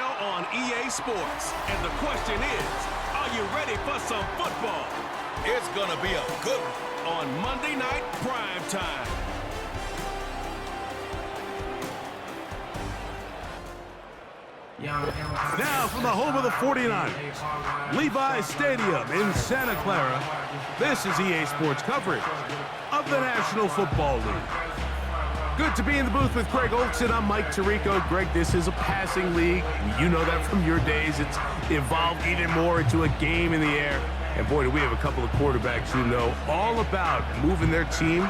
NFL on EA Sports. And the question is, are you ready for some football? It's gonna be a good one on Monday Night Prime Time. Now from the home of the 49ers, Levi's Stadium in Santa Clara, this is EA Sports coverage of the National Football League. Good to be in the booth with Greg Olson. I'm Mike Tirico. Greg, this is a passing league. You know that from your days. It's evolved even more into a game in the air. And boy, do we have a couple of quarterbacks who know all about moving their team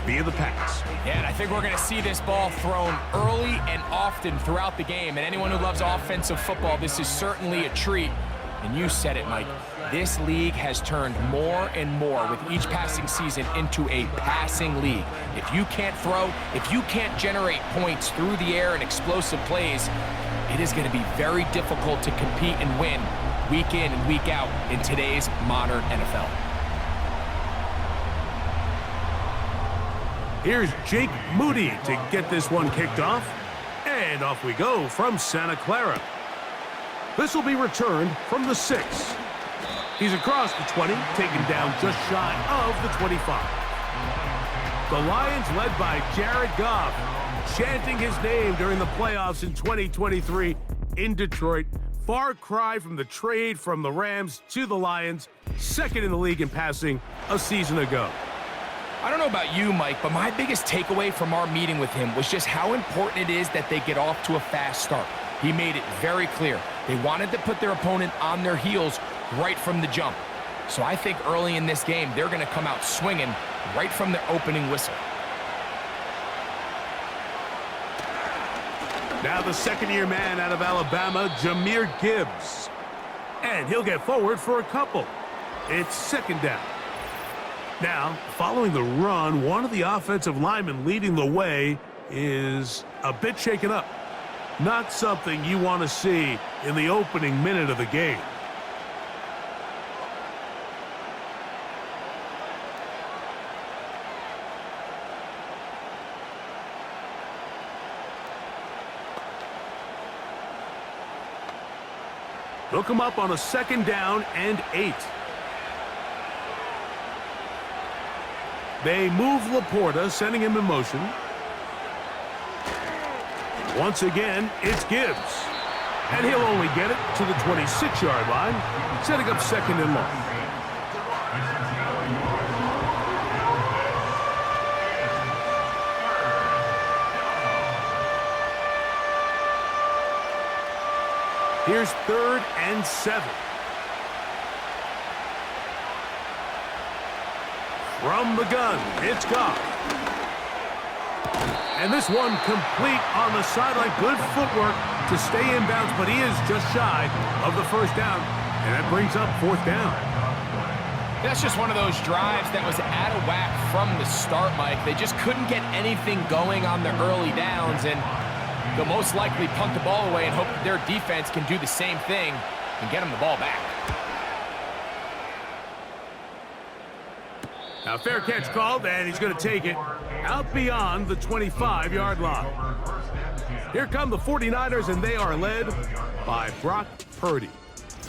via the pass. Yeah, and I think we're going to see this ball thrown early and often throughout the game. And anyone who loves offensive football, this is certainly a treat. And you said it, Mike. This league has turned more and more with each passing season into a passing league. If you can't throw, if you can't generate points through the air and explosive plays, it is going to be very difficult to compete and win week in and week out in today's modern NFL. Here's Jake Moody to get this one kicked off. And off we go from Santa Clara. This will be returned from the 6. He's across the 20, taken down just shy of the 25. The Lions, led by Jared Goff, chanting his name during the playoffs in 2023 in Detroit. Far cry from the trade from the Rams to the Lions, second in the league in passing a season ago. I don't know about you, Mike, but my biggest takeaway from our meeting with him was just how important it is that they get off to a fast start. He made it very clear. They wanted to put their opponent on their heels right from the jump. So I think early in this game, they're going to come out swinging right from their opening whistle. Now the second-year man out of Alabama, Jahmyr Gibbs. And he'll get forward for a couple. It's second down. Now, following the run, one of the offensive linemen leading the way is a bit shaken up. Not something you want to see in the opening minute of the game. They'll come up on a second down and 8. They move Laporta, sending him in motion. Once again, it's Gibbs. And he'll only get it to the 26-yard line, setting up second and long. Here's 3rd and 7. From the gun, it's Goff. And this one complete on the sideline. Good footwork to stay in bounds, but he is just shy of the first down. And that brings up 4th down. That's just one of those drives that was out of whack from the start, Mike. They just couldn't get anything going on the early downs, and they'll most likely punt the ball away and hope that their defense can do the same thing and get them the ball back. Now, fair catch called, and he's going to take it out beyond the 25-yard line. Here come the 49ers, and they are led by Brock Purdy.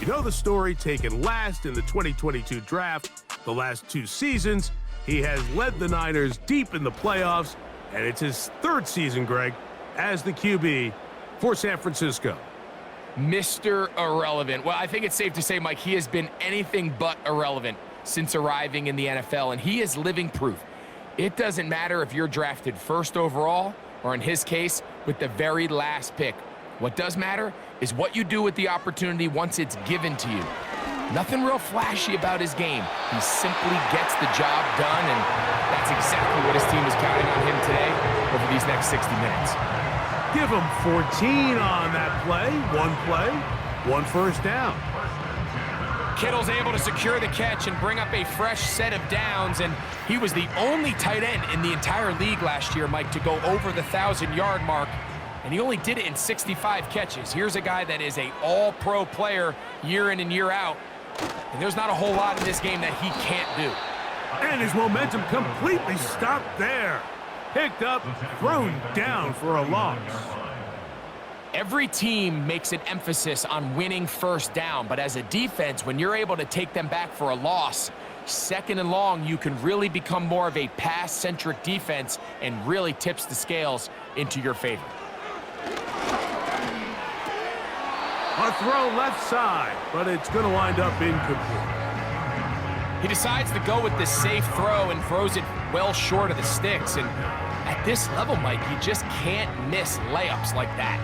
You know the story, taken last in the 2022 draft. The last 2 seasons, he has led the Niners deep in the playoffs, and it's his 3rd season, Greg, as the QB for San Francisco. Mr. Irrelevant. Well, I think it's safe to say, Mike, he has been anything but irrelevant since arriving in the NFL, and he is living proof. It doesn't matter if you're drafted 1st overall, or in his case, with the very last pick. What does matter is what you do with the opportunity once it's given to you. Nothing real flashy about his game. He simply gets the job done, and that's exactly what his team is counting on him today over these next 60 minutes. Give him 14 on that play, 1 first down. Kittle's able to secure the catch and bring up a fresh set of downs, and he was the only tight end in the entire league last year, Mike, to go over the 1,000-yard mark, and he only did it in 65 catches. Here's a guy that is an all-pro player year in and year out, and there's not a whole lot in this game that he can't do. And his momentum completely stopped there. Picked up, thrown down for a loss. Every team makes an emphasis on winning first down, but as a defense, when you're able to take them back for a loss, second and long, you can really become more of a pass-centric defense and really tips the scales into your favor. A throw left side, but it's going to wind up incomplete. He decides to go with the safe throw and throws it well short of the sticks. And at this level, Mike, you just can't miss layups like that.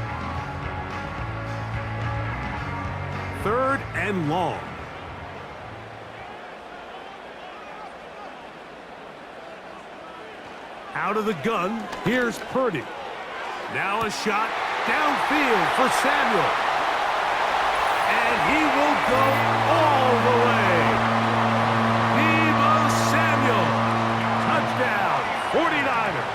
3rd and long. Out of the gun, here's Purdy. Now a shot downfield for Samuel. And he will go all the way. Samuel, touchdown, 49ers.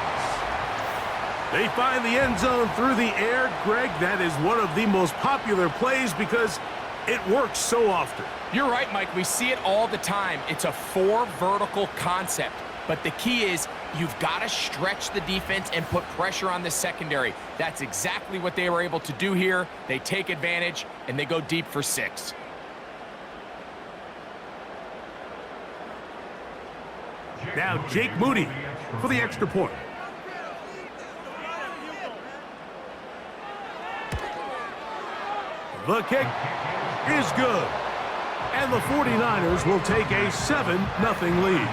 They find the end zone through the air. Greg, that is one of the most popular plays because it works so often. You're right, Mike. We see it all the time. It's a 4 vertical concept. But the key is you've got to stretch the defense and put pressure on the secondary. That's exactly what they were able to do here. They take advantage, and they go deep for 6. Now Jake Moody for the extra point. The kick is good. And the 49ers will take a 7-0 lead.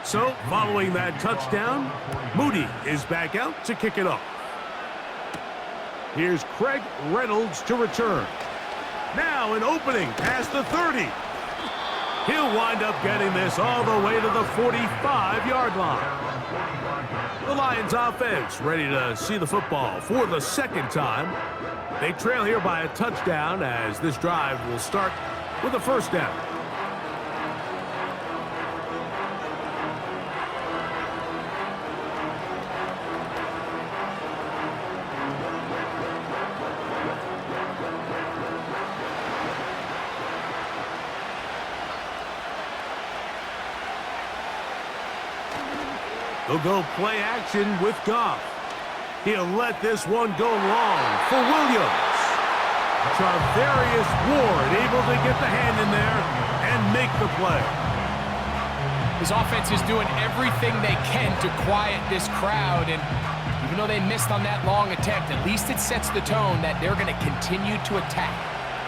So, following that touchdown, Moody is back out to kick it off. Here's Craig Reynolds to return. Now an opening past the 30. He'll wind up getting this all the way to the 45-yard line. The Lions offense ready to see the football for the 2nd time. They trail here by a touchdown as this drive will start with a 1st down. They'll go play action with Goff. He'll let this one go long for Williams. Travarius Ward able to get the hand in there and make the play. His offense is doing everything they can to quiet this crowd, and even though they missed on that long attempt, at least it sets the tone that they're going to continue to attack.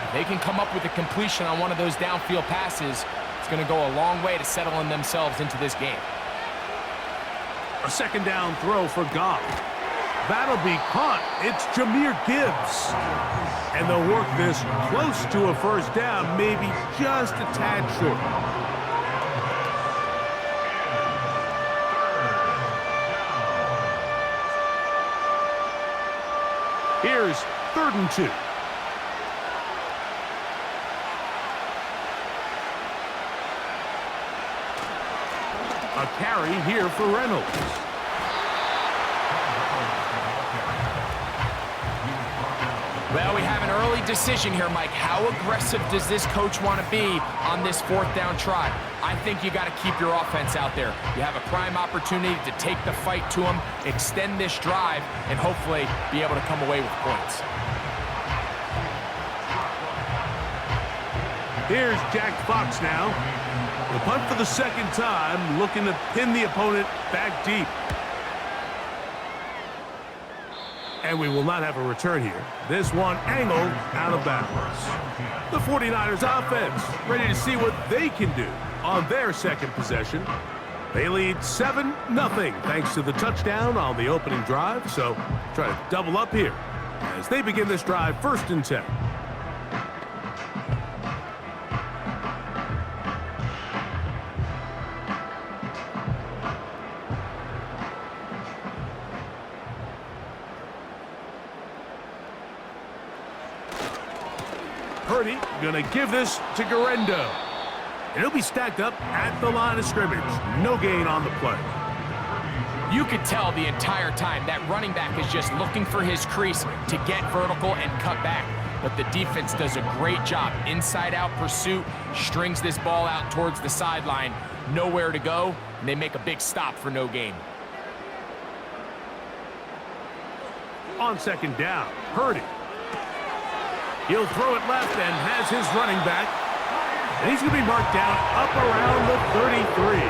If they can come up with a completion on one of those downfield passes, it's going to go a long way to settling themselves into this game. A 2nd down throw for Goff. That'll be caught. It's Jahmyr Gibbs. And they'll work this close to a 1st down, maybe just a tad short. Here's 3rd and 2. A carry here for Reynolds. Well, we have an early decision here, Mike. How aggressive does this coach want to be on this 4th down try? I think you got to keep your offense out there. You have a prime opportunity to take the fight to them, extend this drive, and hopefully be able to come away with points. Here's Jack Fox now. The punt for the 2nd time, looking to pin the opponent back deep. And we will not have a return here. This one angled out of bounds. The 49ers offense ready to see what they can do on their 2nd possession. They lead 7-0 thanks to the touchdown on the opening drive. So try to double up here as they begin this drive 1st and 10. Purdy Gonna give this to Garendo. And he'll be stacked up at the line of scrimmage. No gain on the play. You could tell the entire time that running back is just looking for his crease to get vertical and cut back. But the defense does a great job. Inside-out pursuit, strings this ball out towards the sideline. Nowhere to go, and they make a big stop for no gain. On second down, Purdy. He'll throw it left and has his running back. And he's going to be marked down up around the 33.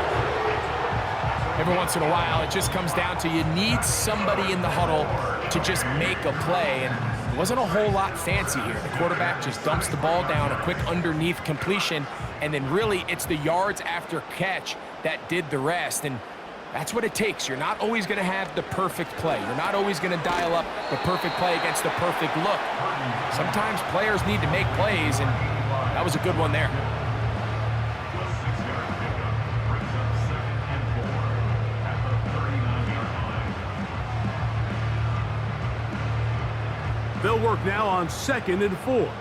Every once in a while, it just comes down to you need somebody in the huddle to just make a play. And it wasn't a whole lot fancy here. The quarterback just dumps the ball down, a quick underneath completion, and then really it's the yards after catch that did the rest. And that's what it takes. You're not always going to have the perfect play. You're not always going to dial up the perfect play against the perfect look. Sometimes players need to make plays, and that was a good one there. They'll work now on 2nd and 4.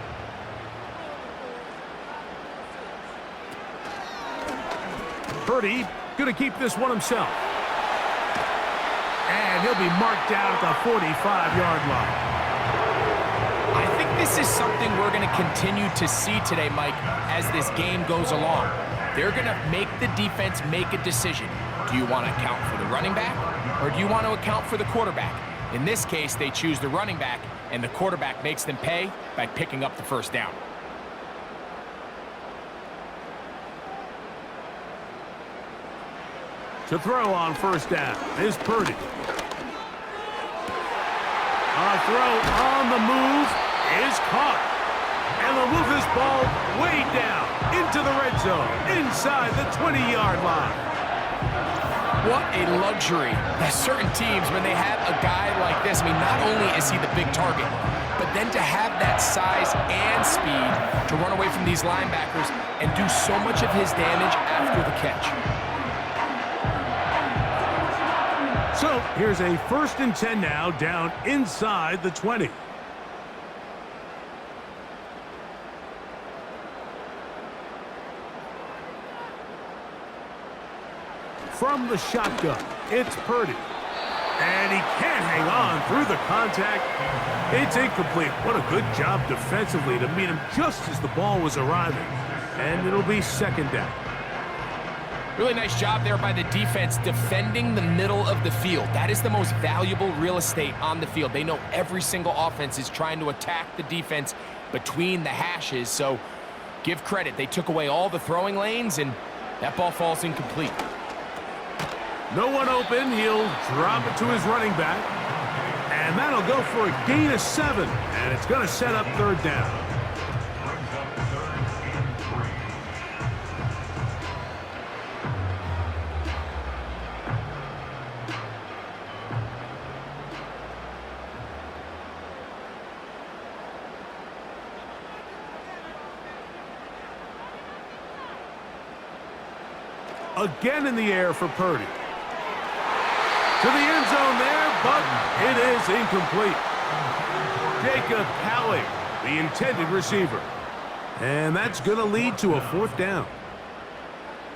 Purdy going to keep this one himself. And he'll be marked down at the 45-yard line. I think this is something we're going to continue to see today, Mike, as this game goes along. They're going to make the defense make a decision. Do you want to account for the running back, or do you want to account for the quarterback? In this case, they choose the running back, and the quarterback makes them pay by picking up the first down. To throw on first down is Purdy. A throw on the move is caught. And they'll move this ball way down into the red zone, inside the 20-yard line. What a luxury that certain teams, when they have a guy like this, I mean, not only is he the big target, but then to have that size and speed to run away from these linebackers and do so much of his damage after the catch. So here's a 1st and 10 now, down inside the 20. From the shotgun, it's Purdy. And he can't hang on through the contact. It's incomplete. What a good job defensively to meet him just as the ball was arriving. And it'll be 2nd down. Really nice job there by the defense defending the middle of the field. That is the most valuable real estate on the field. They know every single offense is trying to attack the defense between the hashes. So give credit. They took away all the throwing lanes, and that ball falls incomplete. No one open. He'll drop it to his running back. And that'll go for a gain of 7. And it's going to set up 3rd down. Again in the air for Purdy. To the end zone there, but it is incomplete. Jacob Howling, the intended receiver. And that's going to lead to a 4th down.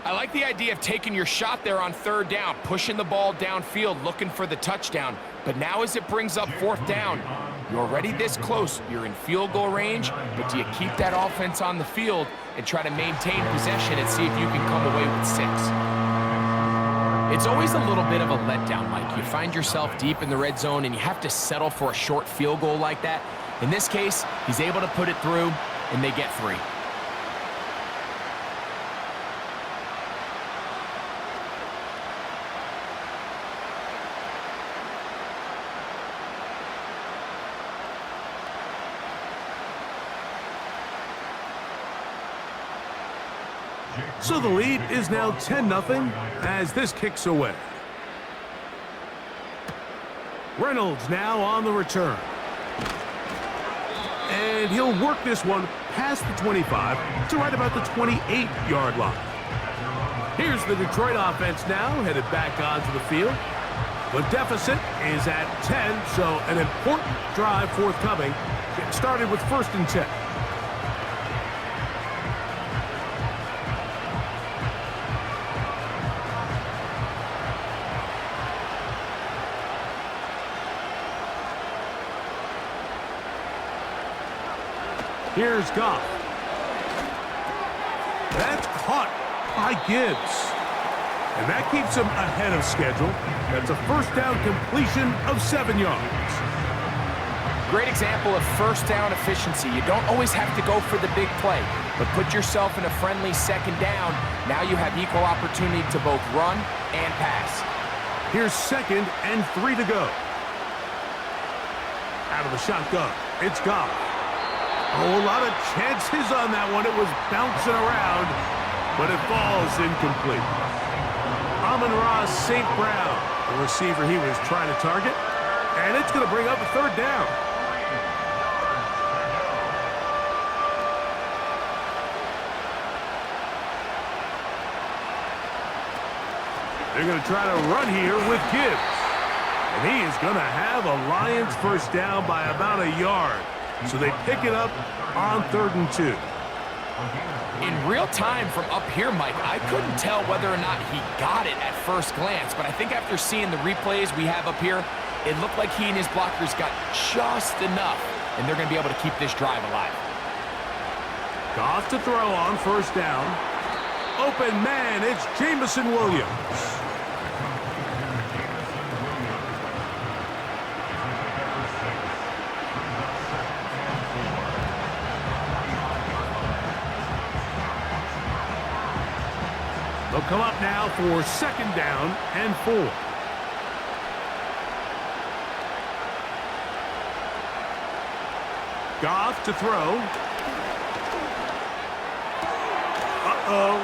I like the idea of taking your shot there on 3rd down, pushing the ball downfield, looking for the touchdown. But now as it brings up 4th down, you're already this close. You're in field goal range, but do you keep that offense on the field and try to maintain possession and see if you can come away with 6? It's always a little bit of a letdown, Mike. You find yourself deep in the red zone and you have to settle for a short field goal like that. In this case, he's able to put it through, and they get 3. So the lead is now 10-0 as this kicks away. Reynolds now on the return. And he'll work this one past the 25 to right about the 28-yard line. Here's the Detroit offense now headed back onto the field. The deficit is at 10, so an important drive forthcoming. Get started with 1st and 10. Here's Goff. That's caught by Gibbs. And that keeps him ahead of schedule. That's a first down completion of 7 yards. Great example of first down efficiency. You don't always have to go for the big play, but put yourself in a friendly second down. Now you have equal opportunity to both run and pass. Here's 2nd and 3 to go. Out of the shotgun, it's Goff. Oh, a lot of chances on that one. It was bouncing around, but it falls incomplete. Amon-Ra St. Brown, the receiver he was trying to target, and it's going to bring up a 3rd down. They're going to try to run here with Gibbs. And he is going to have a Lions first down by about a yard. So they pick it up on 3rd and 2. In real time from up here, Mike, I couldn't tell whether or not he got it at first glance, but I think after seeing the replays we have up here, it looked like he and his blockers got just enough, and they're going to be able to keep this drive alive. Goff to throw on 1st down. Open man, it's Jameson Williams. They'll come up now for 2nd down and 4. Goff to throw. Uh-oh.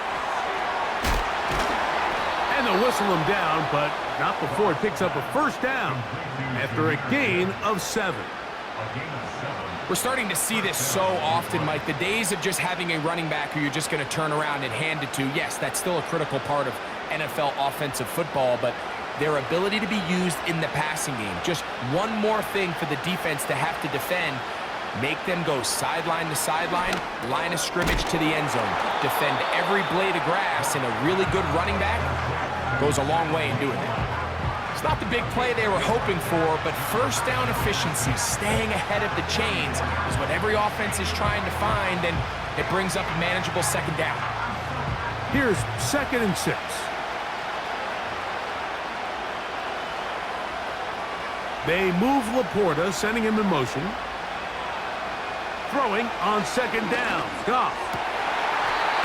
And they'll whistle him down, but not before it picks up a 1st down after a gain of 7. We're starting to see this so often, Mike. The days of just having a running back who you're just going to turn around and hand it to, yes, that's still a critical part of NFL offensive football, but their ability to be used in the passing game, just one more thing for the defense to have to defend, make them go sideline to sideline, line of scrimmage to the end zone, defend every blade of grass, and a really good running back goes a long way in doing it. It's not the big play they were hoping for, but first down efficiency, staying ahead of the chains, is what every offense is trying to find, and it brings up a manageable 2nd down. Here's 2nd and 6. They move Laporta, sending him in motion. Throwing on 2nd down, Goff.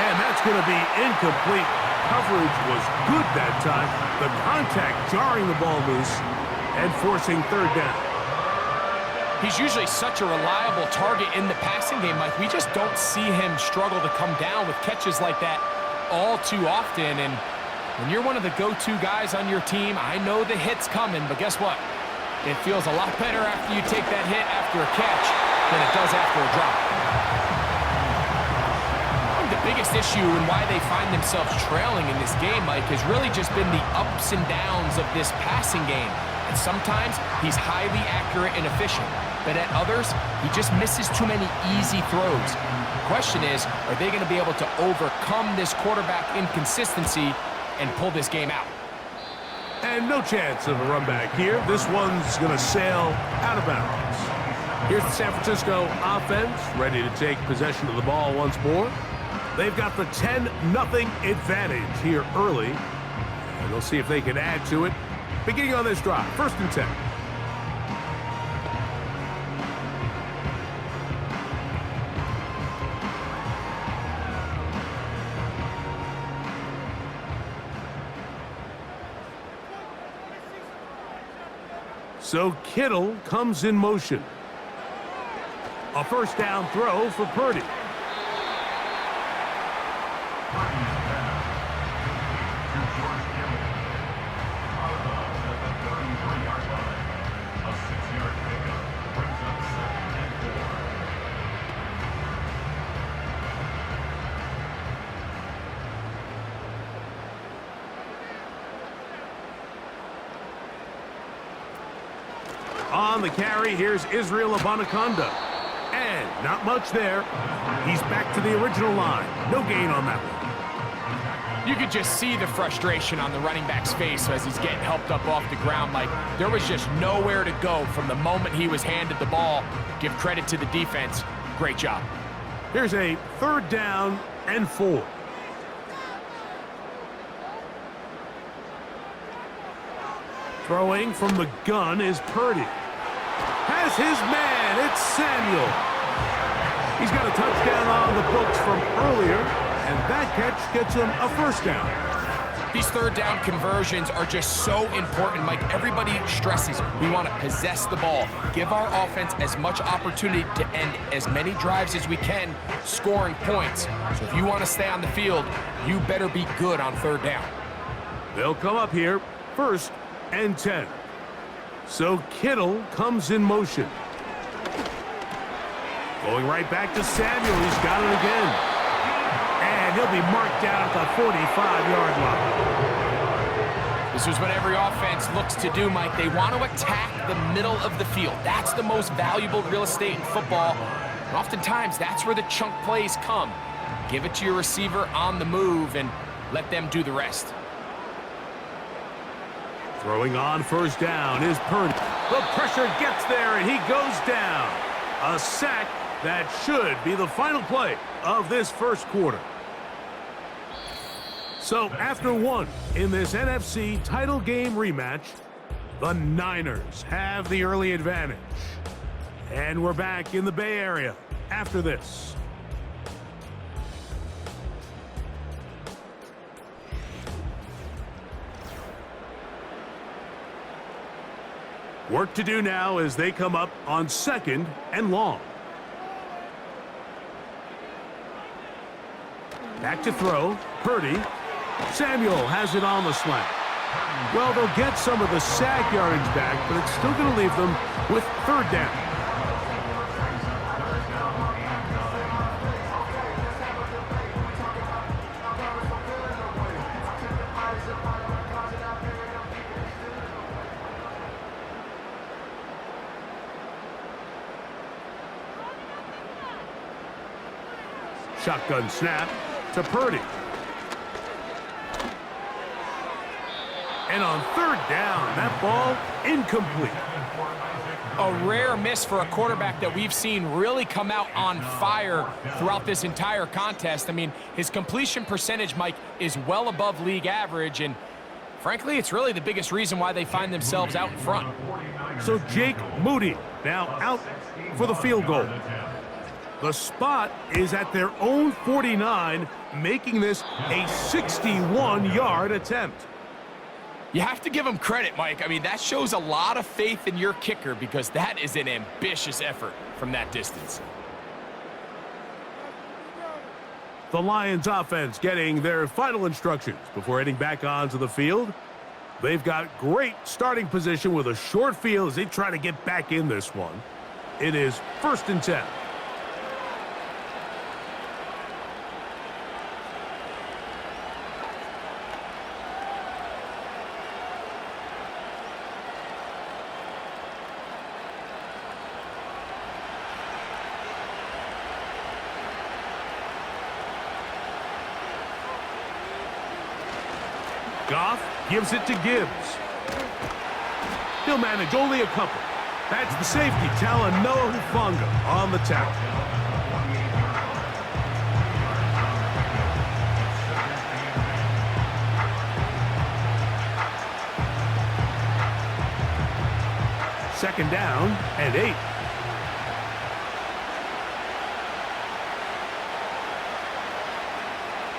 And that's going to be incomplete. Coverage was good that time. The contact jarring the ball loose and forcing 3rd down. He's usually such a reliable target in the passing game, Mike. We just don't see him struggle to come down with catches like that all too often. And when you're one of the go-to guys on your team, I know the hit's coming, but guess what? It feels a lot better after you take that hit after a catch than it does after a drop. The biggest issue and why they find themselves trailing in this game, Mike, has really just been the ups and downs of this passing game. And sometimes he's highly accurate and efficient, but at others, he just misses too many easy throws. The question is, are they going to be able to overcome this quarterback inconsistency and pull this game out? And no chance of a run back here. This one's going to sail out of bounds. Here's the San Francisco offense, ready to take possession of the ball once more. They've got the 10-0 advantage here early, and they'll see if they can add to it. Beginning on this drive, 1st and 10. So Kittle comes in motion. A 1st down throw for Purdy. On the carry, here's Israel Abanikanda. And not much there. He's back to the original line. No gain on that one. You could just see the frustration on the running back's face as he's getting helped up off the ground. Like, there was just nowhere to go from the moment he was handed the ball. Give credit to the defense. Great job. Here's a 3rd down and 4. Throwing from the gun is Purdy. Has his man. It's Samuel. He's got a touchdown on the books from earlier, and that catch gets him a 1st down. These 3rd down conversions are just so important, Mike. Everybody stresses we want to possess the ball, give our offense as much opportunity to end as many drives as we can, scoring points. So if you want to stay on the field, you better be good on 3rd down. They'll come up here, 1st and 10. So Kittle comes in motion. Going right back to Samuel. He's got it again. And he'll be marked down at the 45-yard line. This is what every offense looks to do, Mike. They want to attack the middle of the field. That's the most valuable real estate in football. And oftentimes, that's where the chunk plays come. Give it to your receiver on the move and let them do the rest. Throwing on 1st down is Purdy. The pressure gets there, and he goes down. A sack that should be the final play of this 1st quarter. So after 1 in this NFC title game rematch, the Niners have the early advantage. And we're back in the Bay Area after this. Work to do now as they come up on 2nd and long. Back to throw. Purdy. Samuel has it on the slant. Well, they'll get some of the sack yardage back, but it's still going to leave them with 3rd down. Shotgun snap to Purdy. And on 3rd down, that ball incomplete. A rare miss for a quarterback that we've seen really come out on fire throughout this entire contest. I mean, his completion percentage, Mike, is well above league average, and frankly, it's really the biggest reason why they find themselves out in front. So Jake Moody now out for the field goal. The spot is at their own 49, making this a 61-yard attempt. You have to give him credit, Mike. I mean, that shows a lot of faith in your kicker because that is an ambitious effort from that distance. The Lions offense getting their final instructions before heading back onto the field. They've got great starting position with a short field as they try to get back in this one. It is 1st and 10. Goff gives it to Gibbs. He'll manage only a couple. That's the safety, Talanoa Hufanga on the tackle. Second down and 8.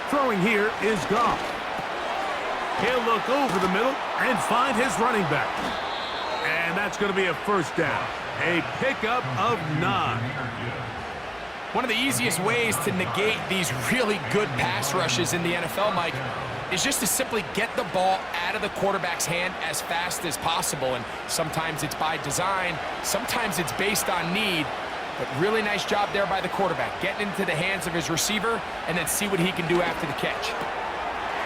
Throwing here is Goff. He'll look over the middle and find his running back. And that's going to be a 1st down. A pickup of 9. One of the easiest ways to negate these really good pass rushes in the NFL, Mike, is just to simply get the ball out of the quarterback's hand as fast as possible. And sometimes it's by design, sometimes it's based on need. But really nice job there by the quarterback, getting into the hands of his receiver and then see what he can do after the catch.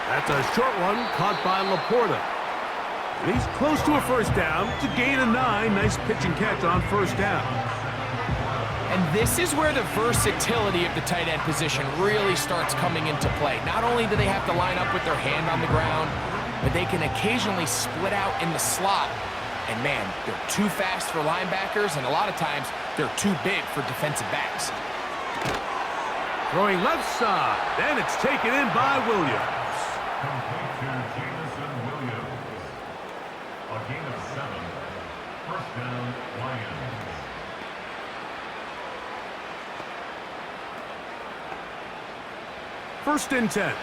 That's a short one caught by Laporta. And he's close to a 1st down to gain a 9. Nice pitch and catch on 1st down. And this is where the versatility of the tight end position really starts coming into play. Not only do they have to line up with their hand on the ground, but they can occasionally split out in the slot. And man, they're too fast for linebackers, and a lot of times they're too big for defensive backs. Throwing left side, and it's taken in by Williams. Complete to Jamison Williams. A gain of 7. First down, Lions. First and 10.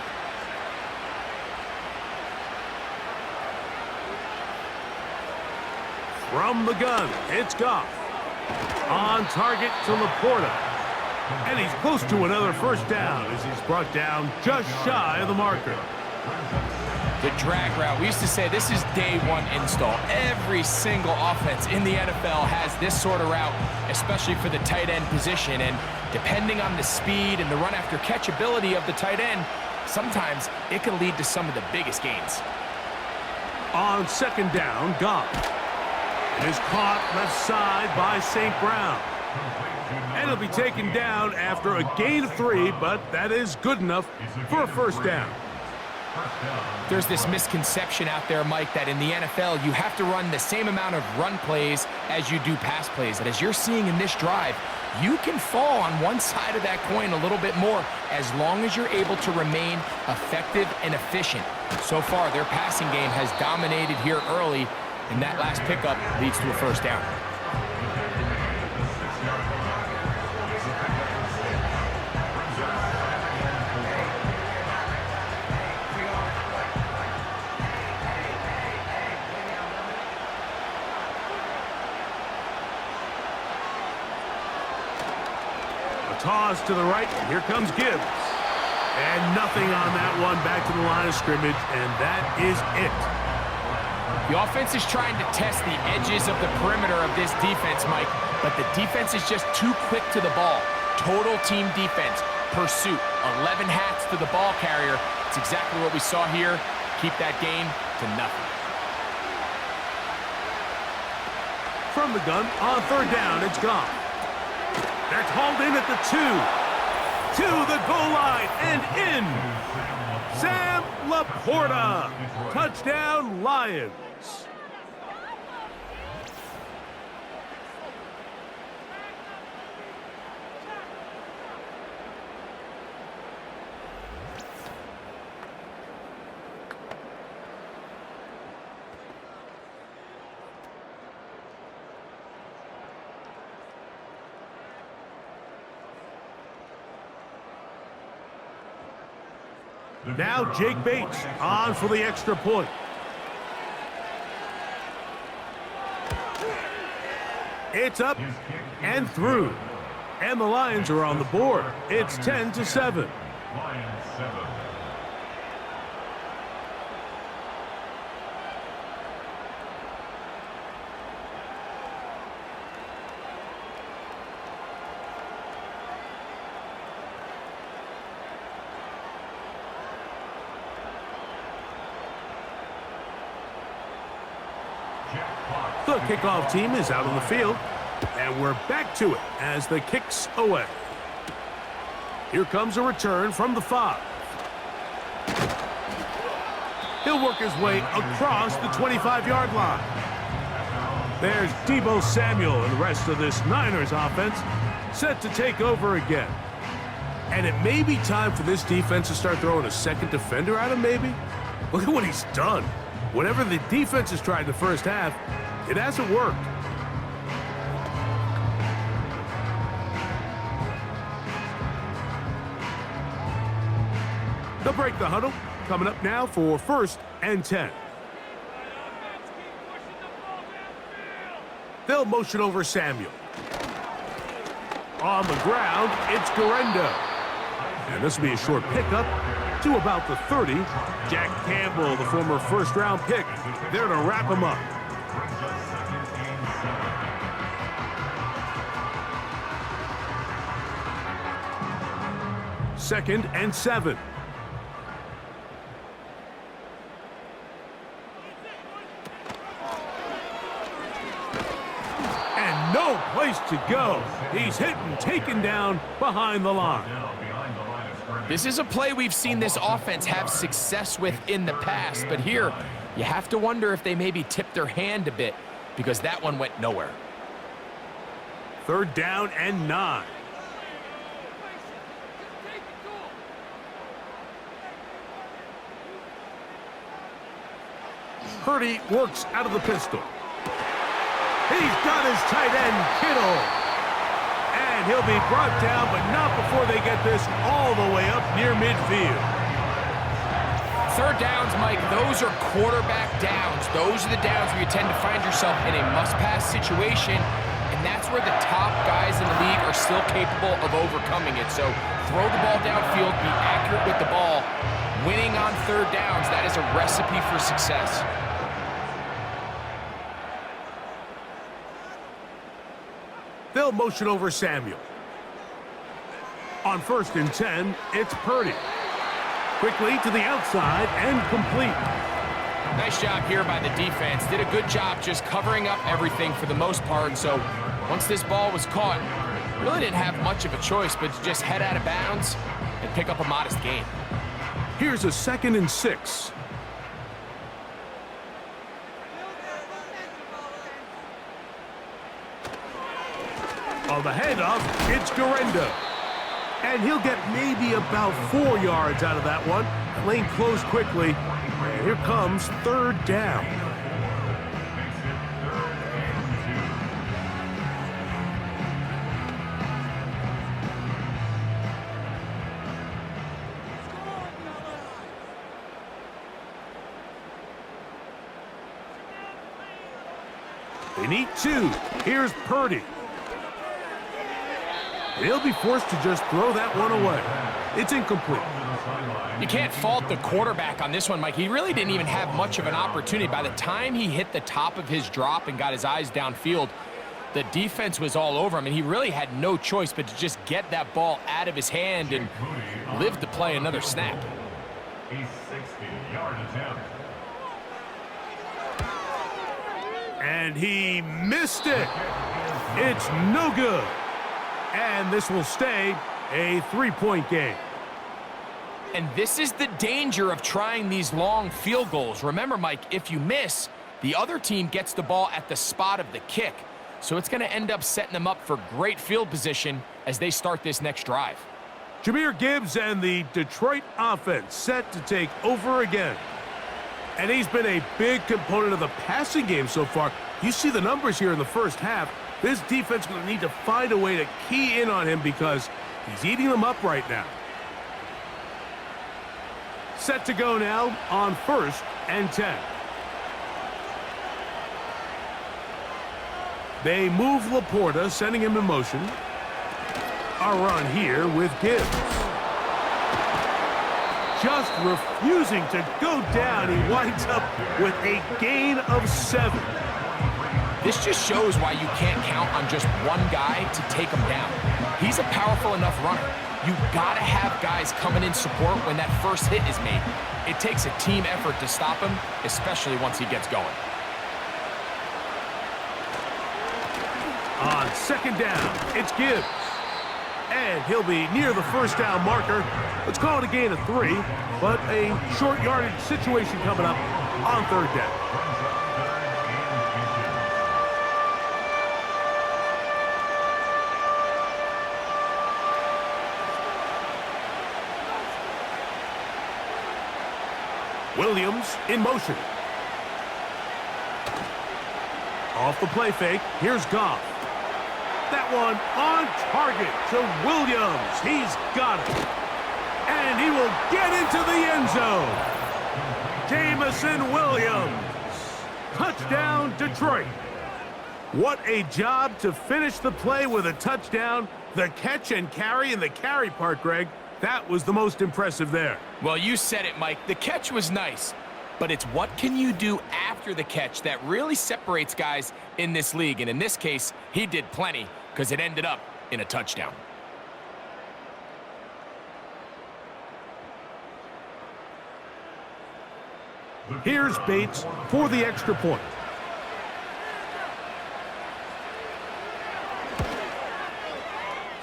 From the gun, it's Goff. On target to Laporta. And he's close to another first down as he's brought down just shy of the marker. The drag route. We used to say this is day one install. Every single offense in the NFL has this sort of route, especially for the tight end position. And depending on the speed and the run after catch ability of the tight end, sometimes it can lead to some of the biggest gains. On second down, Goff. It is caught left side by St. Brown. And he'll be taken down after a gain of 3, but that is good enough for a first down. There's this misconception out there, Mike, that in the NFL, you have to run the same amount of run plays as you do pass plays. And as you're seeing in this drive, you can fall on one side of that coin a little bit more as long as you're able to remain effective and efficient. So far, their passing game has dominated here early, and that last pickup leads to a first down. Toss to the right. Here comes Gibbs. And nothing on that one. Back to the line of scrimmage, and that is it. The offense is trying to test the edges of the perimeter of this defense, Mike, but the defense is just too quick to the ball. Total team defense, pursuit, 11 hats to the ball carrier. It's exactly what we saw here. Keep that gain to nothing. From the gun, on third down, it's Goff. That's hauled in at the 2. To the goal line and in. Sam Laporta. Touchdown, Lions. Now Jake Bates on for the extra point. It's up and through. And the Lions are on the board. It's 10-7. Lions 7. The kickoff team is out on the field, and we're back to it as the kick's away. Here comes a return from the 5. He'll work his way across the 25-yard line. There's Deebo Samuel and the rest of this Niners offense set to take over again. And it may be time for this defense to start throwing a second defender at him, maybe? Look at what he's done. Whatever the defense has tried in the first half, it hasn't worked. They'll break the huddle. Coming up now for first and 10. They'll motion over Samuel. On the ground, it's Garendo. And this will be a short pickup to about the 30. Jack Campbell, the former first-round pick, there to wrap him up. Second and 7. And no place to go. He's hit and taken down behind the line. This is a play we've seen this offense have success with in the past, but here you have to wonder if they maybe tipped their hand a bit because that one went nowhere. Third down and 9. Purdy works out of the pistol. He's got his tight end, Kittle. And he'll be brought down, but not before they get this all the way up near midfield. Third downs, Mike, those are quarterback downs. Those are the downs where you tend to find yourself in a must-pass situation, and that's where the top guys in the league are still capable of overcoming it. So throw the ball downfield, be accurate with the ball. Winning on third downs, that is a recipe for success. They'll motion over Samuel. On 1st and 10, it's Purdy. Quickly to the outside and complete. Nice job here by the defense. Did a good job just covering up everything for the most part. So once this ball was caught, really didn't have much of a choice but to just head out of bounds and pick up a modest gain. Here's a 2nd and 6. On the handoff, it's Garenda. And he'll get maybe about 4 yards out of that one. The lane closed quickly. And here comes 3rd down. They need 2. Here's Purdy. He'll be forced to just throw that one away. It's incomplete. You can't fault the quarterback on this one, Mike. He really didn't even have much of an opportunity. By the time he hit the top of his drop and got his eyes downfield, the defense was all over him, and he really had no choice but to just get that ball out of his hand and live to play another snap. A 60-yard attempt. And he missed it. It's no good. And this will stay a 3-point game. And this is the danger of trying these long field goals. Remember, Mike, if you miss, the other team gets the ball at the spot of the kick. So it's going to end up setting them up for great field position as they start this next drive. Jahmyr Gibbs and the Detroit offense set to take over again. And he's been a big component of the passing game so far. You see the numbers here in the first half. This defense is going to need to find a way to key in on him because he's eating them up right now. Set to go now on 1st and 10. They move Laporta, sending him in motion. A run here with Gibbs. Just refusing to go down. He winds up with a gain of 7. This just shows why you can't count on just one guy to take him down. He's a powerful enough runner. You gotta have guys coming in support when that first hit is made. It takes a team effort to stop him, especially once he gets going. On 2nd down, it's Gibbs. And he'll be near the 1st down marker. Let's call it a gain of 3, but a short yardage situation coming up on 3rd down. Williams in motion. Off the play fake, here's Goff. That one on target to Williams. He's got it. And he will get into the end zone. Jamison Williams. Touchdown, Detroit. What a job to finish the play with a touchdown. The catch and carry, and the carry part, Greg, that was the most impressive there. Well, you said it, Mike. The catch was nice, but it's what can you do after the catch that really separates guys in this league. And in this case, he did plenty because it ended up in a touchdown. Here's Bates for the extra point.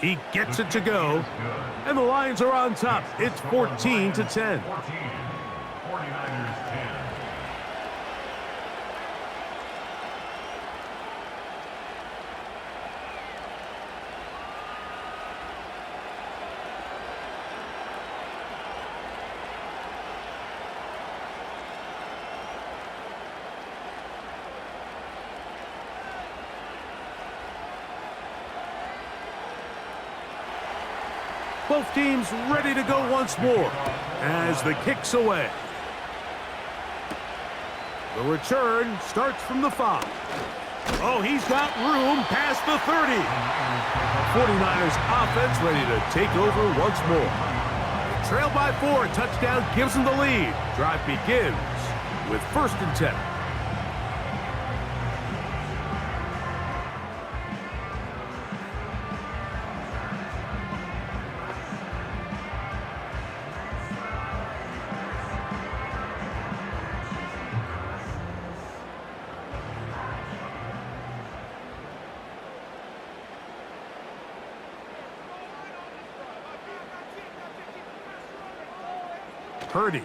He gets it to go, and the Lions are on top. It's 14-10. 49ers 10. Both teams ready to go once more as the kick's away. The return starts from the 5. Oh, he's got room past the 30. 49ers offense ready to take over once more. Trail by 4, touchdown gives them the lead. Drive begins with 1st and 10. Purdy.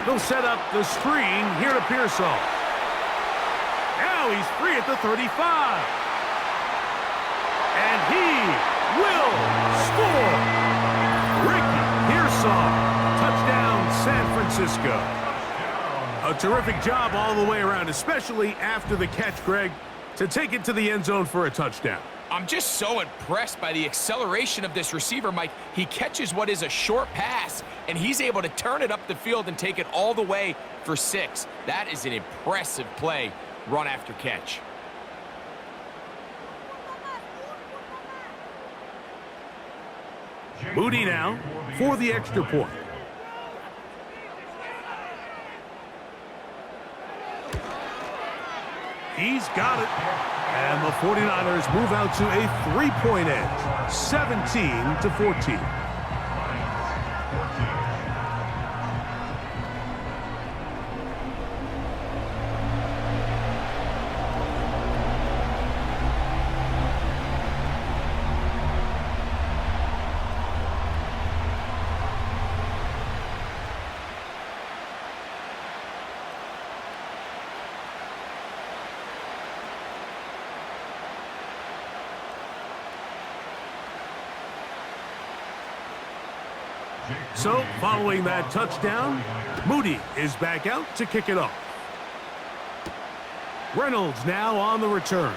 They'll set up the screen here to Pearsall. Now he's free at the 35. And he will score. Ricky Pearsall. Touchdown, San Francisco. A terrific job all the way around, especially after the catch, Greg, to take it to the end zone for a touchdown. I'm just so impressed by the acceleration of this receiver, Mike. He catches what is a short pass, and he's able to turn it up the field and take it all the way for 6. That is an impressive play, run after catch. Moody now for the extra point. He's got it. And the 49ers move out to a 3-point edge, 17-14. So, following that touchdown, Moody is back out to kick it off. Reynolds now on the return.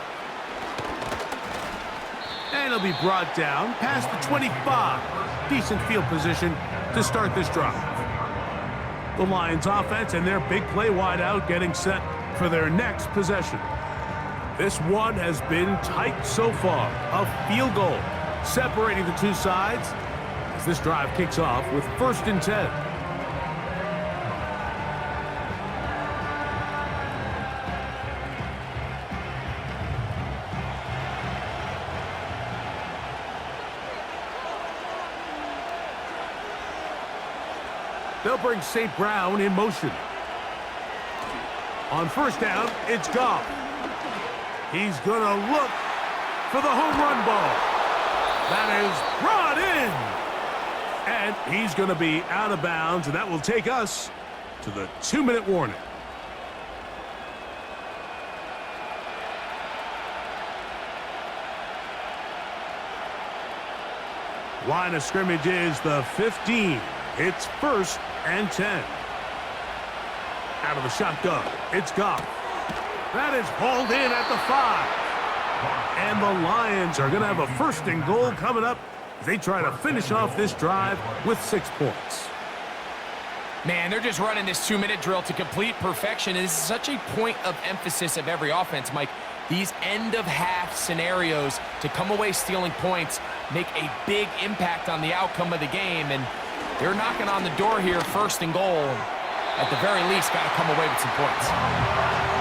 And he'll be brought down past the 25. Decent field position to start this drive. The Lions offense and their big play wideout getting set for their next possession. This one has been tight so far. A field goal separating the two sides. This drive kicks off with 1st and 10. They'll bring St. Brown in motion. On 1st down, it's Goff. He's going to look for the home run ball. That is brought in. And he's going to be out of bounds, and that will take us to the 2-minute warning. Line of scrimmage is the 15. It's 1st and 10. Out of the shotgun, it's Goff. That is hauled in at the 5. And the Lions are going to have a 1st and goal coming up. They try to finish off this drive with 6 points. Man, they're just running this 2-minute drill to complete perfection. And this is such a point of emphasis of every offense, Mike. These end-of-half scenarios to come away stealing points make a big impact on the outcome of the game. And they're knocking on the door here, 1st and goal. At the very least, got to come away with some points.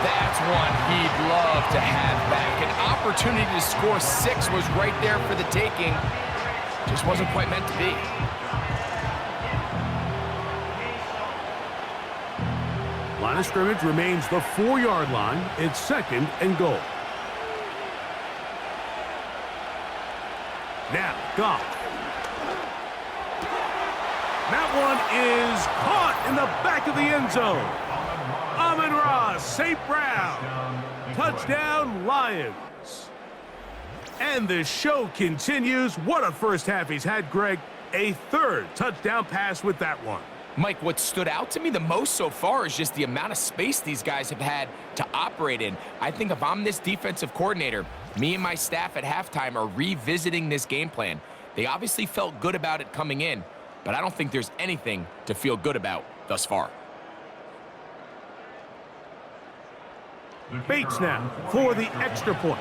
That's one he'd love to have back. An opportunity to score 6 was right there for the taking. Just wasn't quite meant to be. Line of scrimmage remains the 4-yard line. It's 2nd and goal. Now, Goff. That one is caught in the back of the end zone. Amon-Ra St. Brown. Touchdown, Lions. And the show continues. What a first half he's had, Greg. A 3rd touchdown pass with that one. Mike, what stood out to me the most so far is just the amount of space these guys have had to operate in. I think if I'm this defensive coordinator, me and my staff at halftime are revisiting this game plan. They obviously felt good about it coming in, but I don't think there's anything to feel good about thus far. Bates now for the extra point.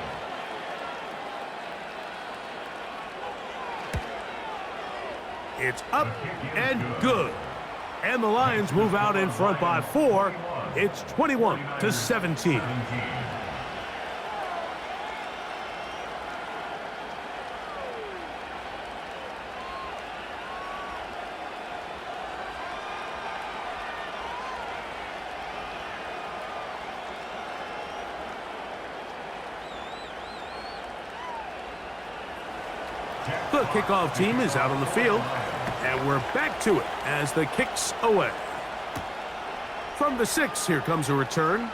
It's up and good. And the Lions move out in front by 4. It's 21-17. The kickoff team is out on the field, and we're back to it as the kick's away. From the 6, here comes a return.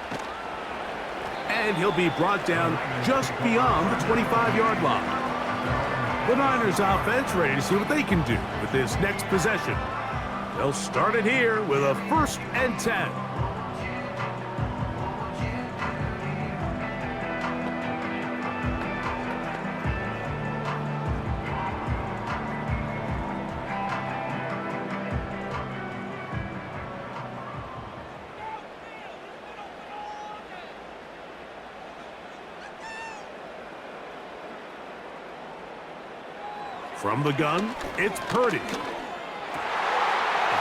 And he'll be brought down just beyond the 25-yard line. The Niners offense ready to see what they can do with this next possession. They'll start it here with a 1st and 10. From the gun, it's Purdy. The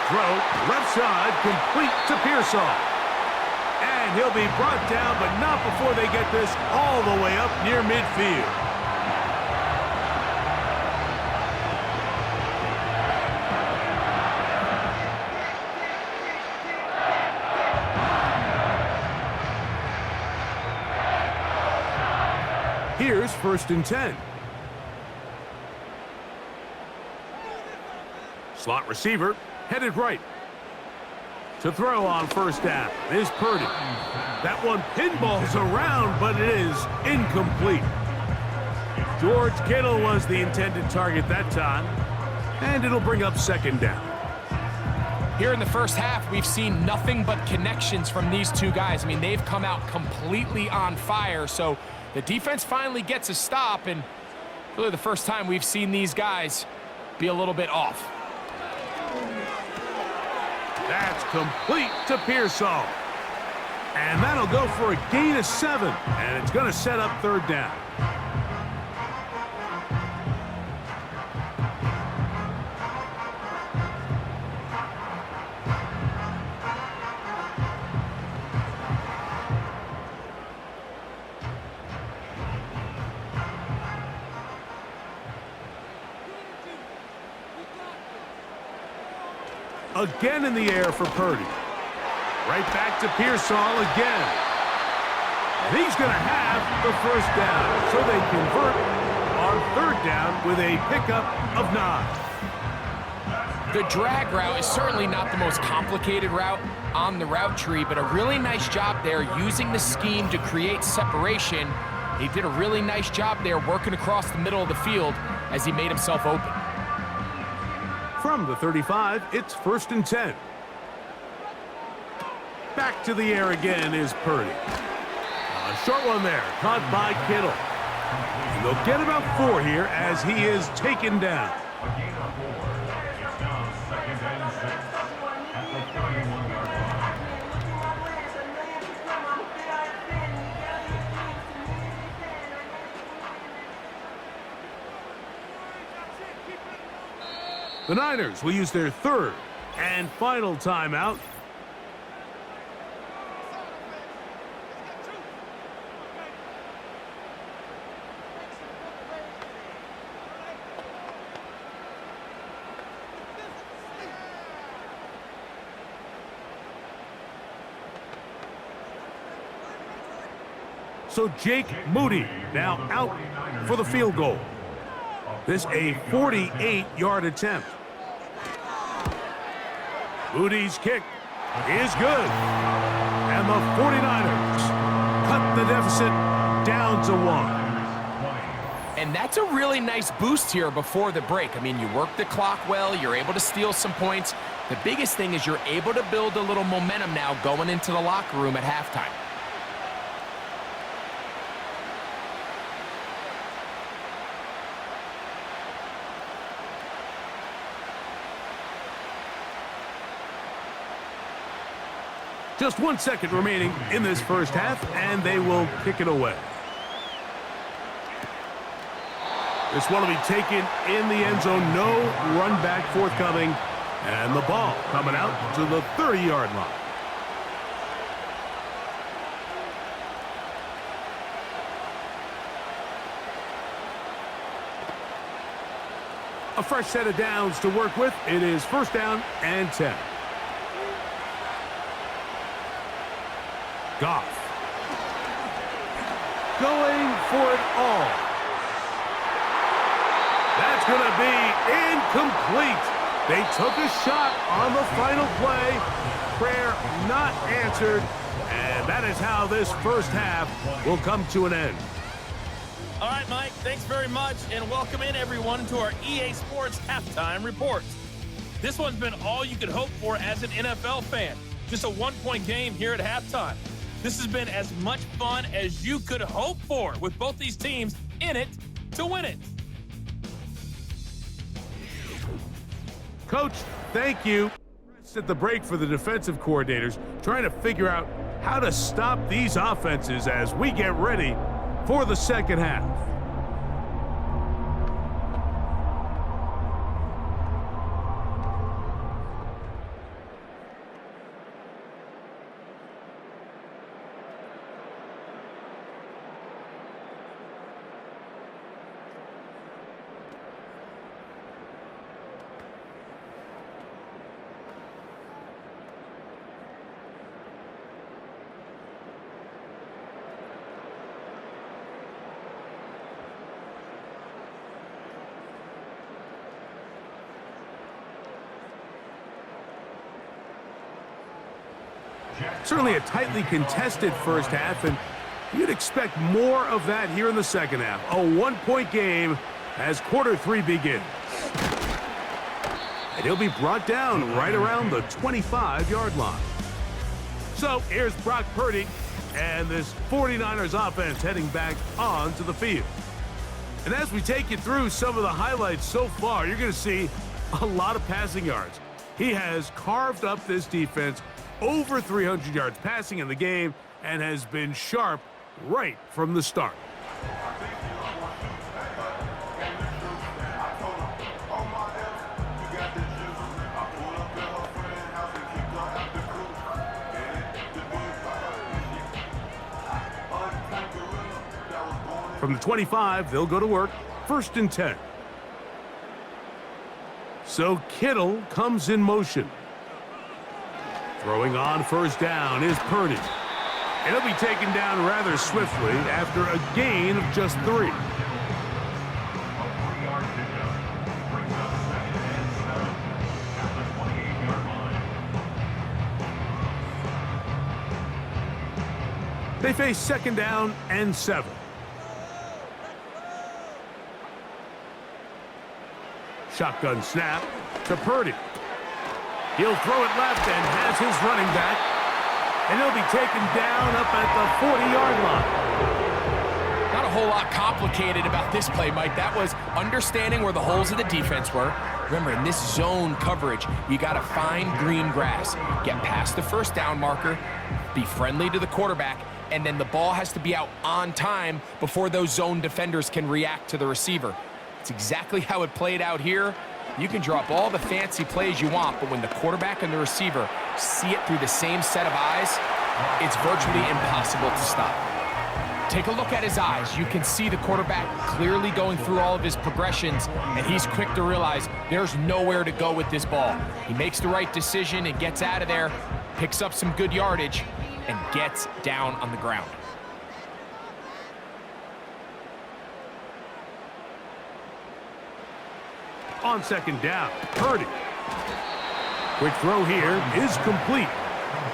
throw, left side, complete to Pearsall. And he'll be brought down, but not before they get this all the way up near midfield. Here's 1st and 10. Slot receiver, headed right. To throw on 1st down is Purdy. That one pinballs around, but it is incomplete. George Kittle was the intended target that time, and it'll bring up 2nd down. Here in the first half, we've seen nothing but connections from these two guys. I mean, they've come out completely on fire, so the defense finally gets a stop, and really the first time we've seen these guys be a little bit off. That's complete to Pearsall. And that'll go for a gain of 7. And it's going to set up 3rd down. Again in the air for Purdy. Right back to Pearsall again. And he's going to have the 1st down. So they convert on 3rd down with a pickup of 9. The drag route is certainly not the most complicated route on the route tree, but a really nice job there using the scheme to create separation. He did a really nice job there working across the middle of the field as he made himself open. From the 35, it's 1st and 10. Back to the air again is Purdy. A short one there, caught by Kittle. And they'll get about 4 here as he is taken down. A gain of 4. It's down 2nd and 6 at the 31-yard line. The Niners will use their 3rd and final timeout. So Jake Moody now out for the field goal. This a 48-yard attempt. Moody's kick is good. And the 49ers cut the deficit down to 1. And that's a really nice boost here before the break. I mean, you work the clock well, you're able to steal some points. The biggest thing is you're able to build a little momentum now going into the locker room at halftime. Just 1 second remaining in this first half, and they will kick it away. This one will be taken in the end zone. No run back forthcoming. And the ball coming out to the 30-yard line. A fresh set of downs to work with. It is first down and 10. Goff. Going for it all. That's going to be incomplete. They took a shot on the final play. Prayer not answered. And that is how this first half will come to an end. All right, Mike, thanks very much, and welcome in everyone to our EA Sports Halftime Report. This one's been all you could hope for as an NFL fan. Just a one-point game here at halftime. This has been as much fun as you could hope for, with both these teams in it to win it. Coach, thank you. At the break for the defensive coordinators, trying to figure out how to stop these offenses as we get ready for the second half. Certainly a tightly contested first half, and you'd expect more of that here in the second half. A one-point game as quarter 3 begins. And he'll be brought down right around the 25-yard line. So here's Brock Purdy and this 49ers offense heading back onto the field. And as we take you through some of the highlights so far, you're going to see a lot of passing yards. He has carved up this defense over 300 yards passing in the game and has been sharp right from the start. From the 25, they'll go to work. First and 10. So Kittle comes in motion. Throwing on first down is Purdy. And he'll be taken down rather swiftly after a gain of just 3. A 3-yard pickup brings up 2nd and 7 at the 28-yard line. They face second down and 7. Shotgun snap to Purdy. He'll throw it left and has his running back. And he'll be taken down up at the 40-yard line. Not a whole lot complicated about this play, Mike. That was understanding where the holes of the defense were. Remember, in this zone coverage, you got to find green grass. Get past the first down marker, be friendly to the quarterback, and then the ball has to be out on time before those zone defenders can react to the receiver. It's exactly how it played out here. You can drop all the fancy plays you want, but when the quarterback and the receiver see it through the same set of eyes, it's virtually impossible to stop. Take a look at his eyes. You can see the quarterback clearly going through all of his progressions, and he's quick to realize there's nowhere to go with this ball. He makes the right decision and gets out of there, picks up some good yardage, and gets down on the ground. On second down, Purdy. Quick throw here is complete.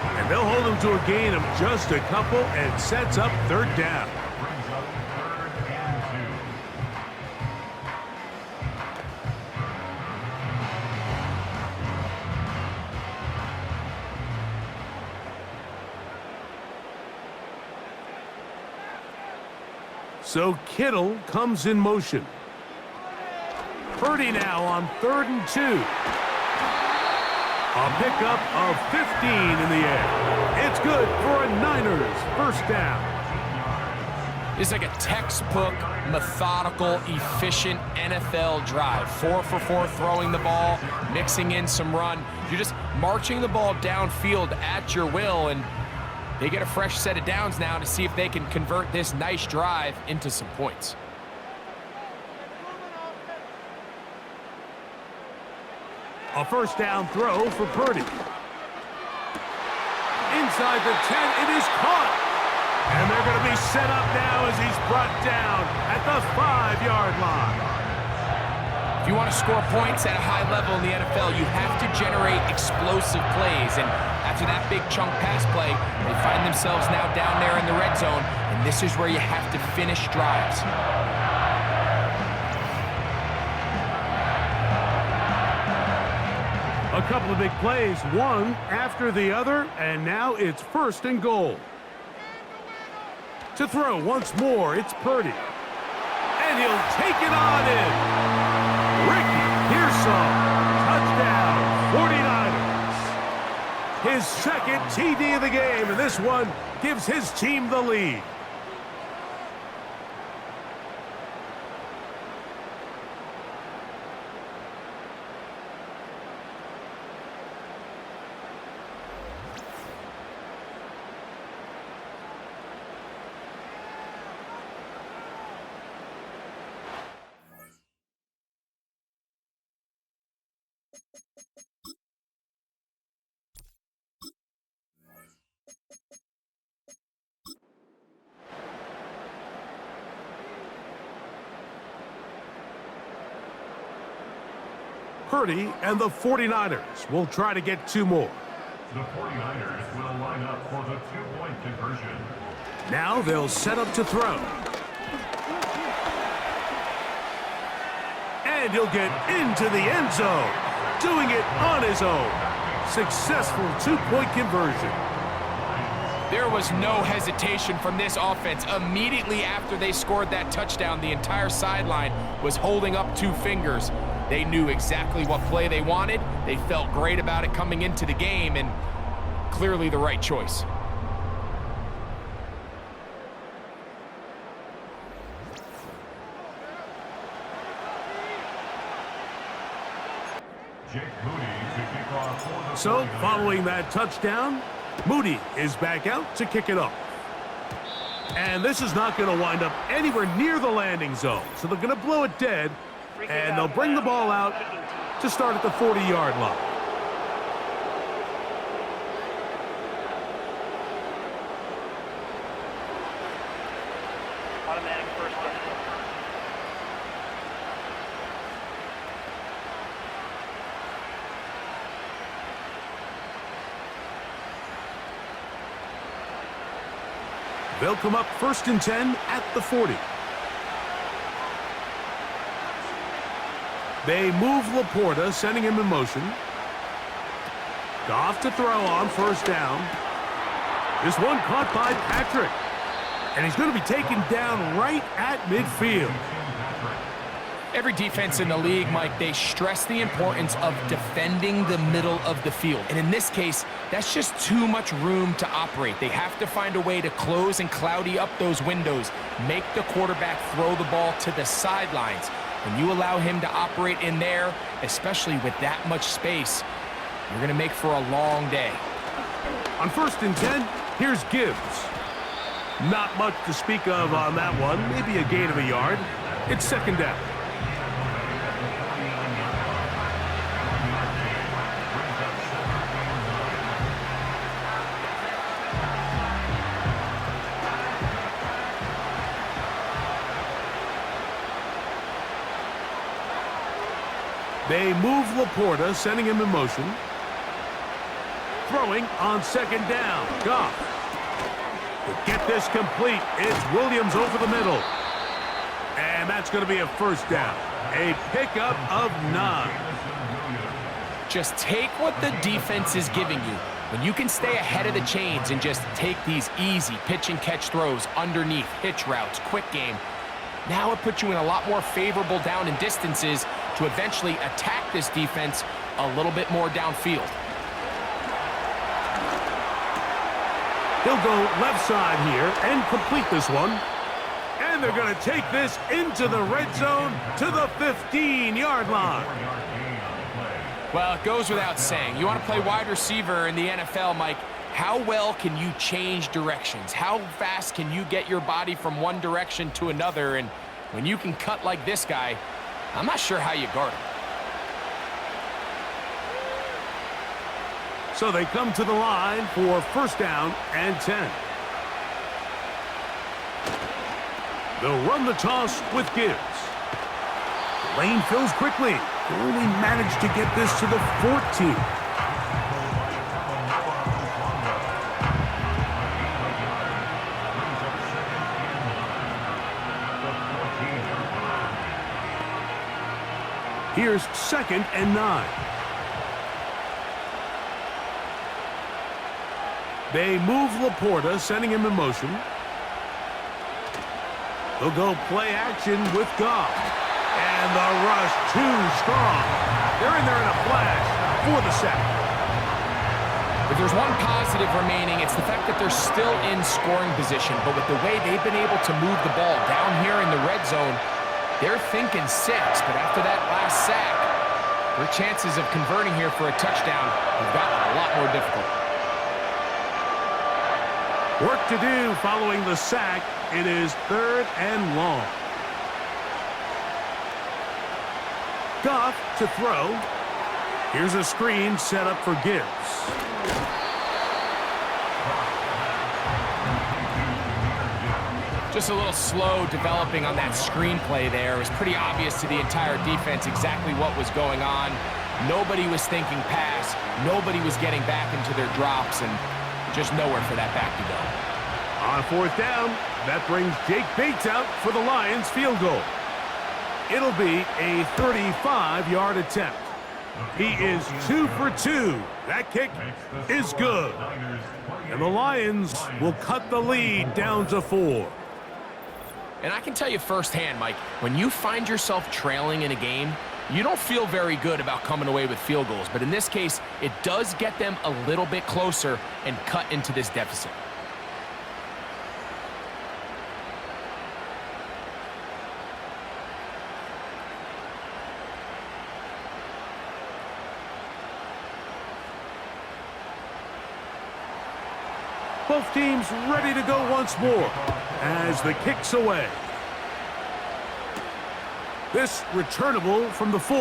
And they'll hold him to a gain of just a couple and sets up third down. Brings up 3rd and 2. So Kittle comes in motion. Purdy now on 3rd and 2. A pickup of 15 in the air. It's good for a Niners first down. It's like a textbook, methodical, efficient NFL drive. 4 for 4 throwing the ball, mixing in some run. You're just marching the ball downfield at your will, and they get a fresh set of downs now to see if they can convert this nice drive into some points. A first down throw for Purdy. Inside the 10, it is caught. And they're going to be set up now as he's brought down at the 5-yard line. If you want to score points at a high level in the NFL, you have to generate explosive plays. And after that big chunk pass play, they find themselves now down there in the red zone. And this is where you have to finish drives. A couple of big plays, one after the other, and now it's 1st and goal. To throw once more, it's Purdy. And he'll take it on in. Ricky Pearsall, touchdown, 49ers. His second TD of the game, and this one gives his team the lead. Purdy and the 49ers will try to get 2 more. The 49ers will line up for the 2-point conversion. Now they'll set up to throw. And he'll get into the end zone, doing it on his own. Successful 2-point conversion. There was no hesitation from this offense. Immediately after they scored that touchdown, the entire sideline was holding up 2 fingers. They knew exactly what play they wanted. They felt great about it coming into the game, and clearly the right choice. So, following that touchdown, Moody is back out to kick it off. And this is not going to wind up anywhere near the landing zone, so they're going to blow it dead, and they'll bring the ball out to start at the 40-yard line. Automatic first down. They'll come up 1st and 10 at the 40. They move Laporta, sending him in motion. Goff to throw on 1st down. This one caught by Patrick. And he's going to be taken down right at midfield. Every defense in the league, Mike, they stress the importance of defending the middle of the field. And in this case, that's just too much room to operate. They have to find a way to close and cloudy up those windows, make the quarterback throw the ball to the sidelines. When you allow him to operate in there, especially with that much space, you're going to make for a long day. On 1st and 10, here's Gibbs. Not much to speak of on that one, maybe a gain of a yard. It's 2nd down. They move Laporta, sending him in motion. Throwing on 2nd down. Goff. To get this complete, it's Williams over the middle. And that's going to be a 1st down. A pickup of 9. Just take what the defense is giving you. When you can stay ahead of the chains and just take these easy pitch and catch throws underneath, hitch routes, quick game, now it puts you in a lot more favorable down and distances to eventually attack this defense a little bit more downfield. He'll go left side here and complete this one. And they're going to take this into the red zone to the 15-yard line. Well, it goes without saying. You want to play wide receiver in the NFL, Mike. How well can you change directions? How fast can you get your body from one direction to another? And when you can cut like this guy, I'm not sure how you guard him. So they come to the line for first down and 10. They'll run the toss with Gibbs. The lane fills quickly. They only managed to get this to the 14. Here's 2nd and 9. They move Laporta, sending him in motion. They'll go play action with Goff. And the rush too strong. They're in there in a flash for the sack. If there's one positive remaining, it's the fact that they're still in scoring position. But with the way they've been able to move the ball down here in the red zone, they're thinking 6. But after that last sack, their chances of converting here for a touchdown have gotten a lot more difficult. Work to do following the sack. It is 3rd and long. Goff to throw. Here's a screen set up for Gibbs. Just a little slow developing on that screenplay there. It was pretty obvious to the entire defense exactly what was going on. Nobody was thinking pass. Nobody was getting back into their drops, and just nowhere for that back to go. On 4th down, that brings Jake Bates out for the Lions field goal. It'll be a 35-yard attempt. He is 2 for 2. That kick is good. And the Lions will cut the lead down to 4. And I can tell you firsthand, Mike, when you find yourself trailing in a game, you don't feel very good about coming away with field goals. But in this case, it does get them a little bit closer and cut into this deficit. Both teams ready to go once more as the kick's away. This returnable from the 4.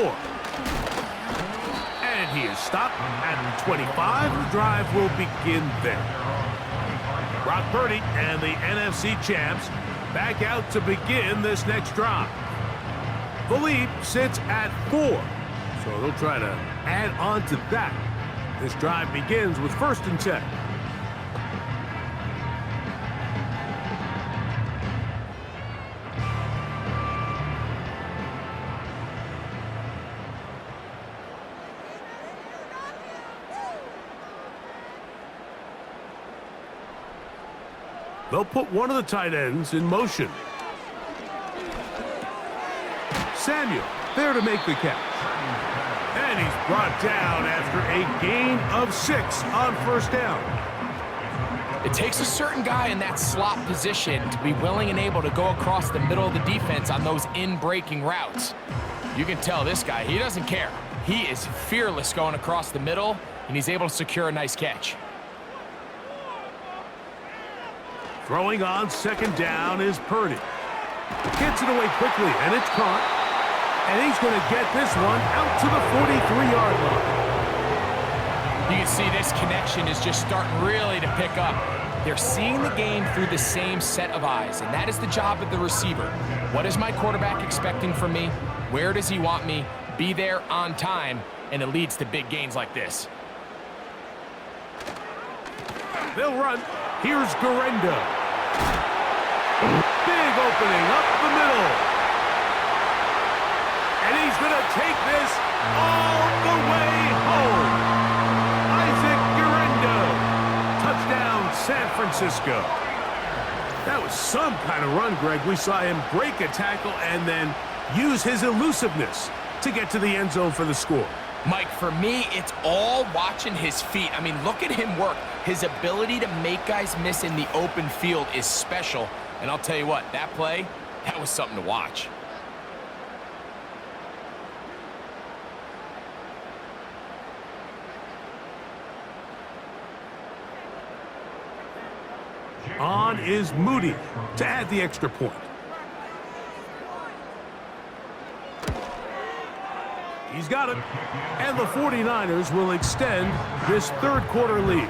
And he is stopped at 25. The drive will begin there. Brock Purdy and the NFC champs back out to begin this next drive. The lead sits at 4, so they'll try to add on to that. This drive begins with 1st and 10. They'll put one of the tight ends in motion. Samuel there to make the catch. And he's brought down after a gain of 6 on 1st down. It takes a certain guy in that slot position to be willing and able to go across the middle of the defense on those in-breaking routes. You can tell this guy, he doesn't care. He is fearless going across the middle, and he's able to secure a nice catch. Throwing on 2nd down is Purdy. Gets it away quickly, and it's caught. And he's going to get this one out to the 43-yard line. You can see this connection is just starting really to pick up. They're seeing the game through the same set of eyes, and that is the job of the receiver. What is my quarterback expecting from me? Where does he want me? Be there on time, and it leads to big gains like this. They'll run. Here's Garendo. Big opening up the middle. And he's going to take this all the way home. Isaac Garendo. Touchdown, San Francisco. That was some kind of run, Greg. We saw him break a tackle and then use his elusiveness to get to the end zone for the score. Mike, for me, it's all watching his feet. I mean, look at him work. His ability to make guys miss in the open field is special. And I'll tell you what, that play, that was something to watch. On is Moody to add the extra point. He's got it. And the 49ers will extend this third quarter lead.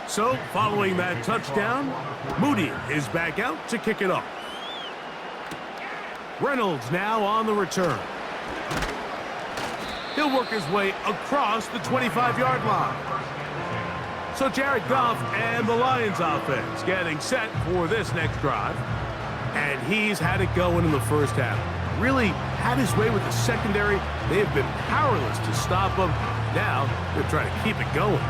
So, following that touchdown, Moody is back out to kick it off. Reynolds now on the return. He'll work his way across the 25-yard line. So Jared Goff and the Lions offense getting set for this next drive. And he's had it going in the first half. Really had his way with the secondary. They have been powerless to stop him. Now they're trying to keep it going.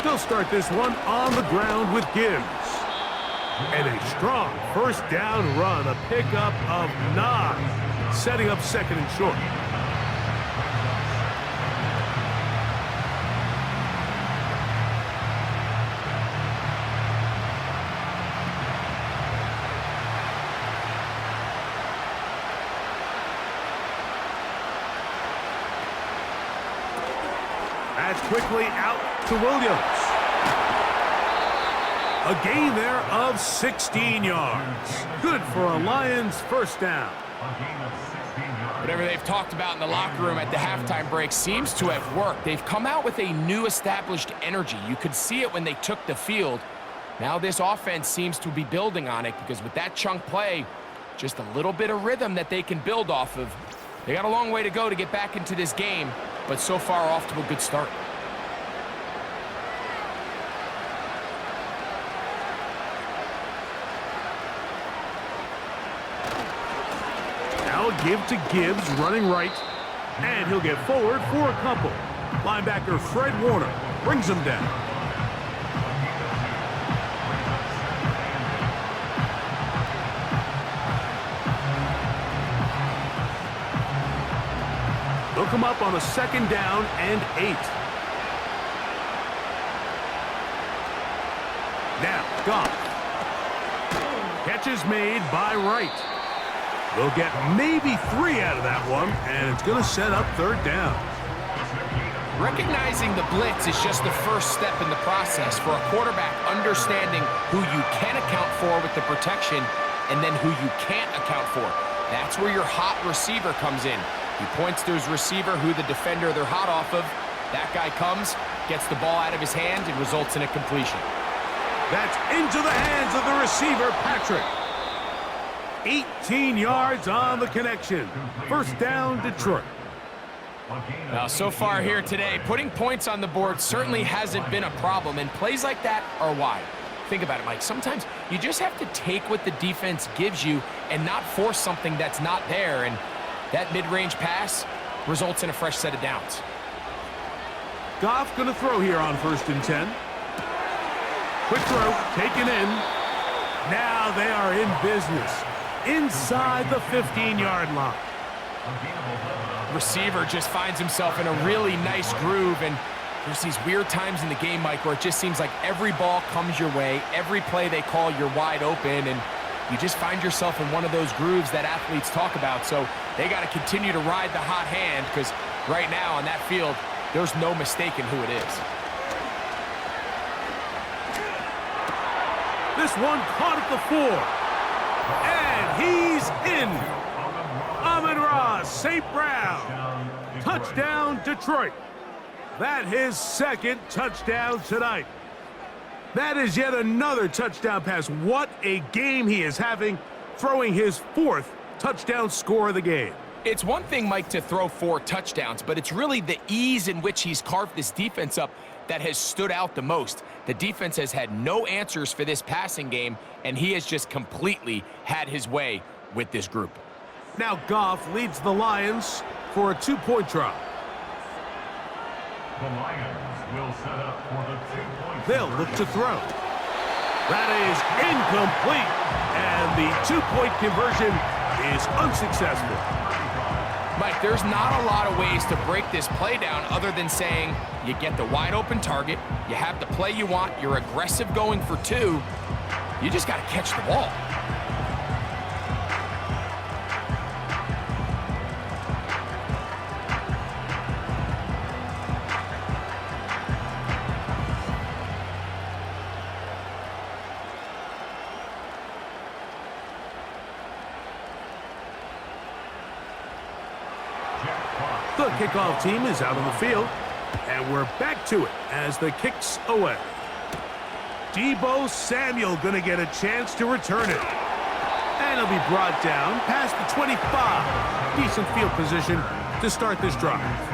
They'll start this one on the ground with Gibbs. And a strong first down run, a pickup of 9, setting up second and short. That's quickly out to Williams. A gain there of 16 yards. Good for a Lions first down. Whatever they've talked about in the locker room at the halftime break seems to have worked. They've come out with a new established energy. You could see it when they took the field. Now this offense seems to be building on it because with that chunk play, just a little bit of rhythm that they can build off of. They got a long way to go to get back into this game, but so far off to a good start. Now a give to Gibbs, running right, and he'll get forward for a couple. Linebacker Fred Warner brings him down. They'll come up on a second down and 8. Now, Goff. Catch is made by Wright. They'll get maybe 3 out of that one, and it's going to set up third down. Recognizing the blitz is just the first step in the process for a quarterback understanding who you can account for with the protection and then who you can't account for. That's where your hot receiver comes in. He points to his receiver who the defender they're hot off of. That guy comes, gets the ball out of his hand, and results in a completion. That's into the hands of the receiver, Patrick. 18 yards on the connection. First down, Detroit. Now, so far here today, putting points on the board certainly hasn't been a problem, and plays like that are why. Think about it, Mike. Sometimes you just have to take what the defense gives you and not force something that's not there, and that mid-range pass results in a fresh set of downs. Goff going to throw here on 1st and 10. Quick throw, taken in. Now they are in business. Inside the 15-yard line. Receiver just finds himself in a really nice groove, and there's these weird times in the game, Mike, where it just seems like every ball comes your way, every play they call, you're wide open, and you just find yourself in one of those grooves that athletes talk about. So they got to continue to ride the hot hand because right now on that field, there's no mistaking who it is. This one caught at the 4. And he's in. Amon-Ra St. Brown. Touchdown, Detroit. That his second touchdown tonight. That is yet another touchdown pass. What a game he is having, throwing his 4th touchdown score of the game. It's one thing, Mike, to throw 4 touchdowns, but it's really the ease in which he's carved this defense up that has stood out the most. The defense has had no answers for this passing game, and he has just completely had his way with this group. Now Goff leads the Lions for a 2-point try. The Lions will set up for the 2-point. They'll look to throw. That is incomplete, and the 2-point conversion is unsuccessful. Mike, there's not a lot of ways to break this play down other than saying you get the wide open target, you have the play you want, you're aggressive going for 2, you just got to catch the ball. The kickoff team is out on the field, and we're back to it as the kick's away. Deebo Samuel going to get a chance to return it. And he'll be brought down past the 25. Decent field position to start this drive.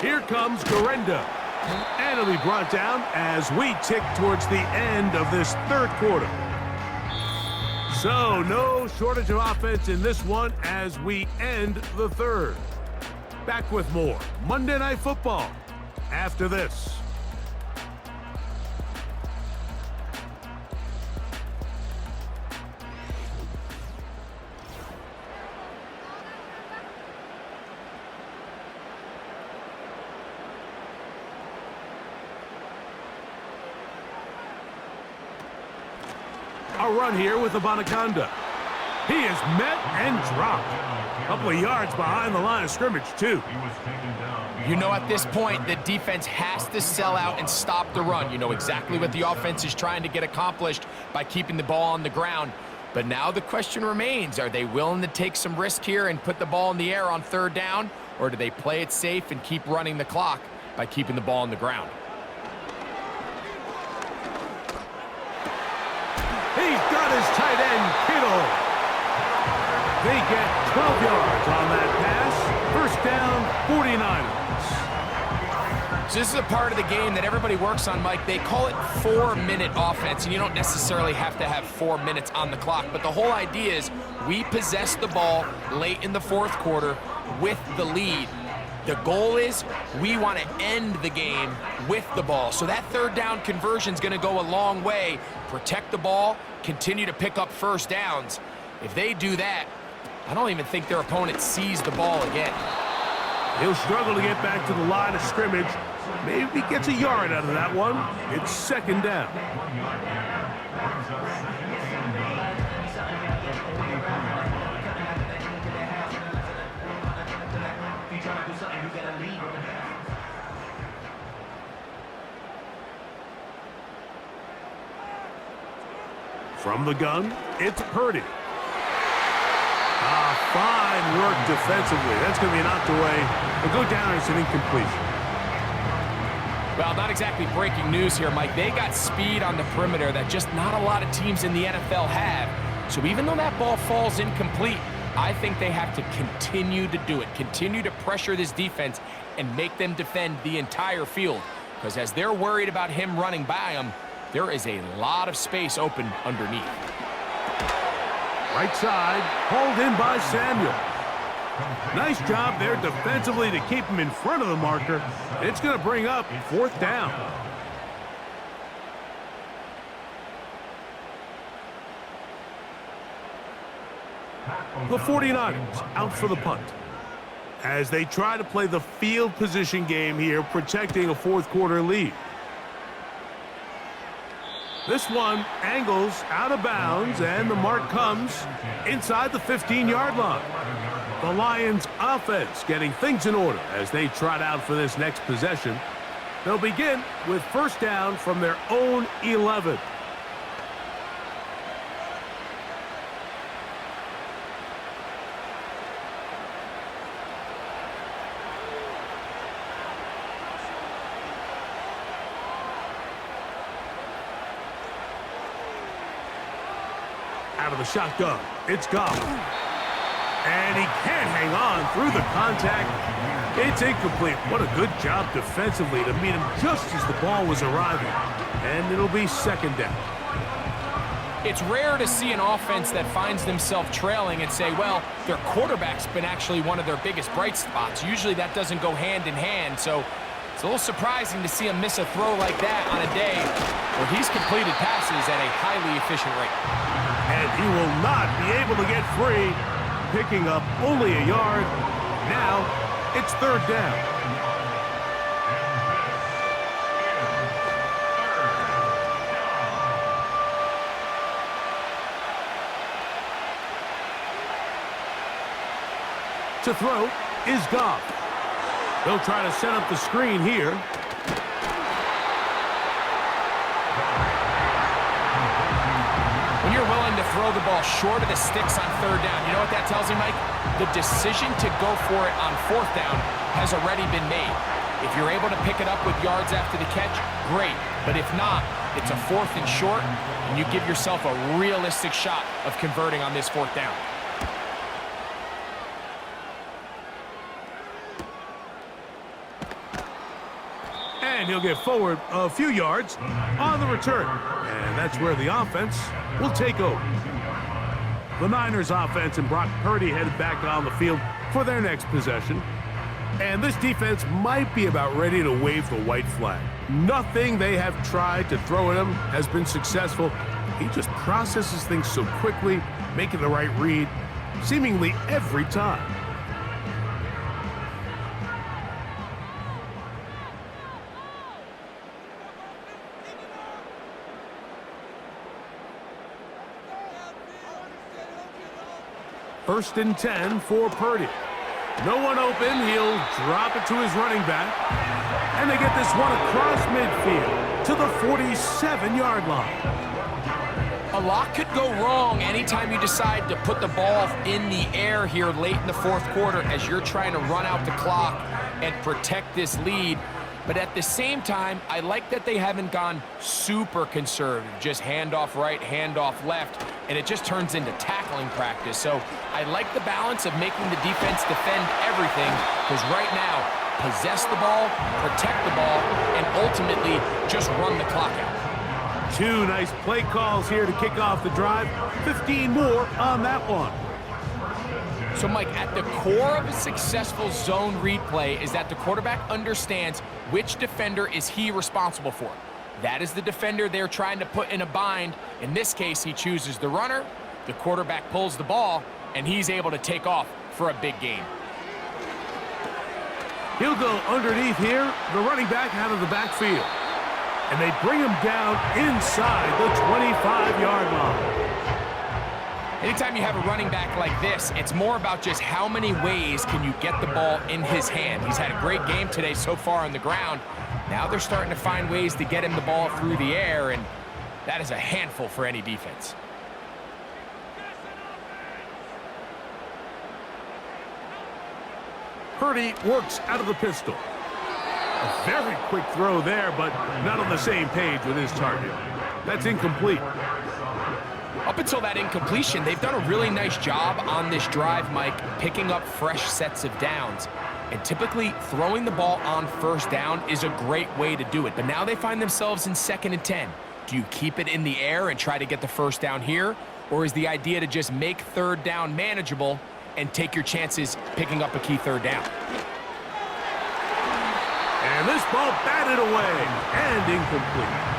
Here comes Gorenda, and he'll be brought down as we tick towards the end of this 3rd quarter. So no shortage of offense in this one as we end the 3rd. Back with more Monday Night Football after this. A run here with Abanaconda. He is met and dropped. A couple of yards behind the line of scrimmage, too. You know, at this point, the defense has to sell out and stop the run. You know exactly what the offense is trying to get accomplished by keeping the ball on the ground. But now the question remains, are they willing to take some risk here and put the ball in the air on 3rd down? Or do they play it safe and keep running the clock by keeping the ball on the ground? He's got his tight end, Kittle. They get 12 yards on that pass. 1st down, 49ers. So this is a part of the game that everybody works on, Mike. They call it 4-minute offense, and you don't necessarily have to have 4 minutes on the clock. But the whole idea is we possess the ball late in the 4th quarter with the lead. The goal is we want to end the game with the ball. So that 3rd down conversion is going to go a long way. Protect the ball, continue to pick up 1st downs. If they do that, I don't even think their opponent sees the ball again. He'll struggle to get back to the line of scrimmage. Maybe he gets a yard out of that one. It's 2nd down. From the gun, it's Purdy. Fine work defensively. That's going to be knocked away. It'll go down as an incompletion. Well, not exactly breaking news here, Mike. They got speed on the perimeter that just not a lot of teams in the NFL have. So even though that ball falls incomplete, I think they have to continue to do it. Continue to pressure this defense and make them defend the entire field. Because as they're worried about him running by them, there is a lot of space open underneath. Right side, hauled in by Samuel. Nice job there defensively to keep him in front of the marker. It's going to bring up 4th down. The 49ers out for the punt as they try to play the field position game here, protecting a 4th quarter lead. This one angles out of bounds, and the mark comes inside the 15-yard line. The Lions offense getting things in order as they trot out for this next possession. They'll begin with first down from their own 11. Out of the shotgun, it's Goff. And he can't hang on through the contact. It's incomplete. What a good job defensively to meet him just as the ball was arriving. And it'll be second down. It's rare to see an offense that finds themselves trailing and say, well, their quarterback's been actually one of their biggest bright spots. Usually that doesn't go hand in hand, so it's a little surprising to see him miss a throw like that on a day where he's completed passes at a highly efficient rate. And he will not be able to get free, picking up only a yard. Now it's third down. To throw is Goff. They'll try to set up the screen here. When you're willing to throw the ball short of the sticks on third down, you know what that tells me, Mike? The decision to go for it on fourth down has already been made. If you're able to pick it up with yards after the catch, great. But if not, it's a fourth and short, and you give yourself a realistic shot of converting on this fourth down. And he'll get forward a few yards on the return. And that's where the offense will take over. The Niners offense and Brock Purdy headed back on the field for their next possession. And this defense might be about ready to wave the white flag. Nothing they have tried to throw at him has been successful. He just processes things so quickly, making the right read, seemingly every time. First and 10 for Purdy. No one open. He'll drop it to his running back. And they get this one across midfield to the 47-yard line. A lot could go wrong anytime you decide to put the ball in the air here late in the fourth quarter as you're trying to run out the clock and protect this lead. But at the same time, I like that they haven't gone super conservative, just handoff right, handoff left, and it just turns into tackling practice. So I like the balance of making the defense defend everything, because right now, possess the ball, protect the ball, and ultimately just run the clock out. Two nice play calls here to kick off the drive. 15 more on that one. So, Mike, at the core of a successful zone read play is that the quarterback understands which defender is he responsible for. That is the defender they're trying to put in a bind. In this case, he chooses the runner, the quarterback pulls the ball, and he's able to take off for a big gain. He'll go underneath here, the running back out of the backfield. And they bring him down inside the 25-yard line. Anytime you have a running back like this, it's more about just how many ways can you get the ball in his hand. He's had a great game today so far on the ground. Now they're starting to find ways to get him the ball through the air, and that is a handful for any defense. Purdy works out of the pistol. A very quick throw there, but not on the same page with his target. That's incomplete. Up until that incompletion, they've done a really nice job on this drive, Mike, picking up fresh sets of downs. And typically, throwing the ball on first down is a great way to do it. But now they find themselves in second and 10. Do you keep it in the air and try to get the first down here? Or is the idea to just make third down manageable and take your chances picking up a key third down? And this ball batted away and incomplete.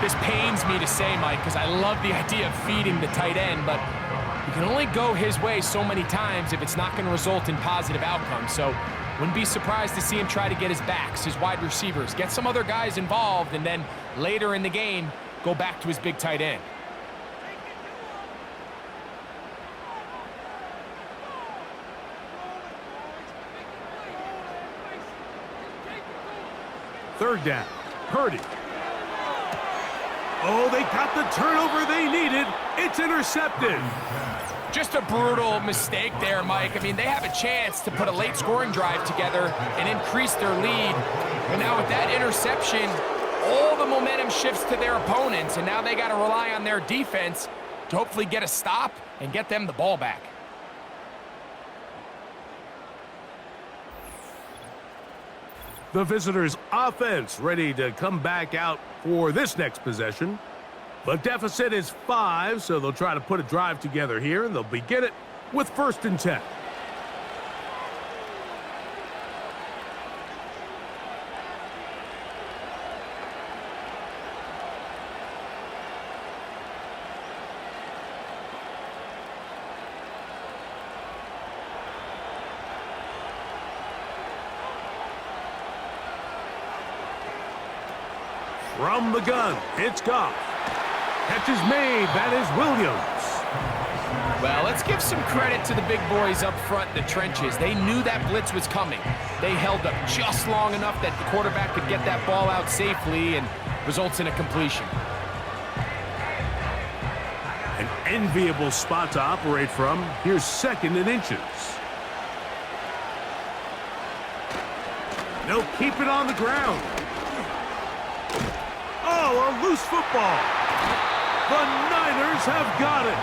This pains me to say, Mike, because I love the idea of feeding the tight end, but you can only go his way so many times if it's not going to result in positive outcomes. So wouldn't be surprised to see him try to get his backs, his wide receivers, get some other guys involved, and then later in the game, go back to his big tight end. Third down. Purdy. Oh, they got the turnover they needed. It's intercepted. Just a brutal mistake there, Mike. I mean, they have a chance to put a late scoring drive together and increase their lead. But now with that interception, all the momentum shifts to their opponents, and now they got to rely on their defense to hopefully get a stop and get them the ball back. The visitors' offense ready to come back out for this next possession. The deficit is 5, so they'll try to put a drive together here, and they'll begin it with 1st and 10. From the gun, it's Goff. Catch is made. That is Williams. Well, let's give some credit to the big boys up front in the trenches. They knew that blitz was coming. They held up just long enough that the quarterback could get that ball out safely and results in a completion. An enviable spot to operate from. Here's 2nd and inches. They'll keep it on the ground. Oh, a loose football. The Niners have got it.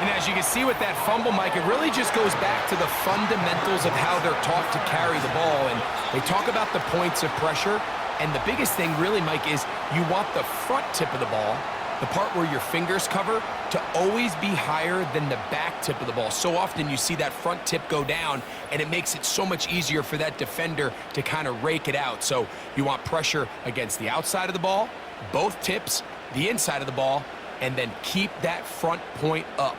And as you can see with that fumble, Mike, it really just goes back to the fundamentals of how they're taught to carry the ball. And they talk about the points of pressure. And the biggest thing really, Mike, is you want the front tip of the ball, the part where your fingers cover, to always be higher than the back tip of the ball. So often you see that front tip go down, and it makes it so much easier for that defender to kind of rake it out. So you want pressure against the outside of the ball, both tips, the inside of the ball, and then keep that front point up.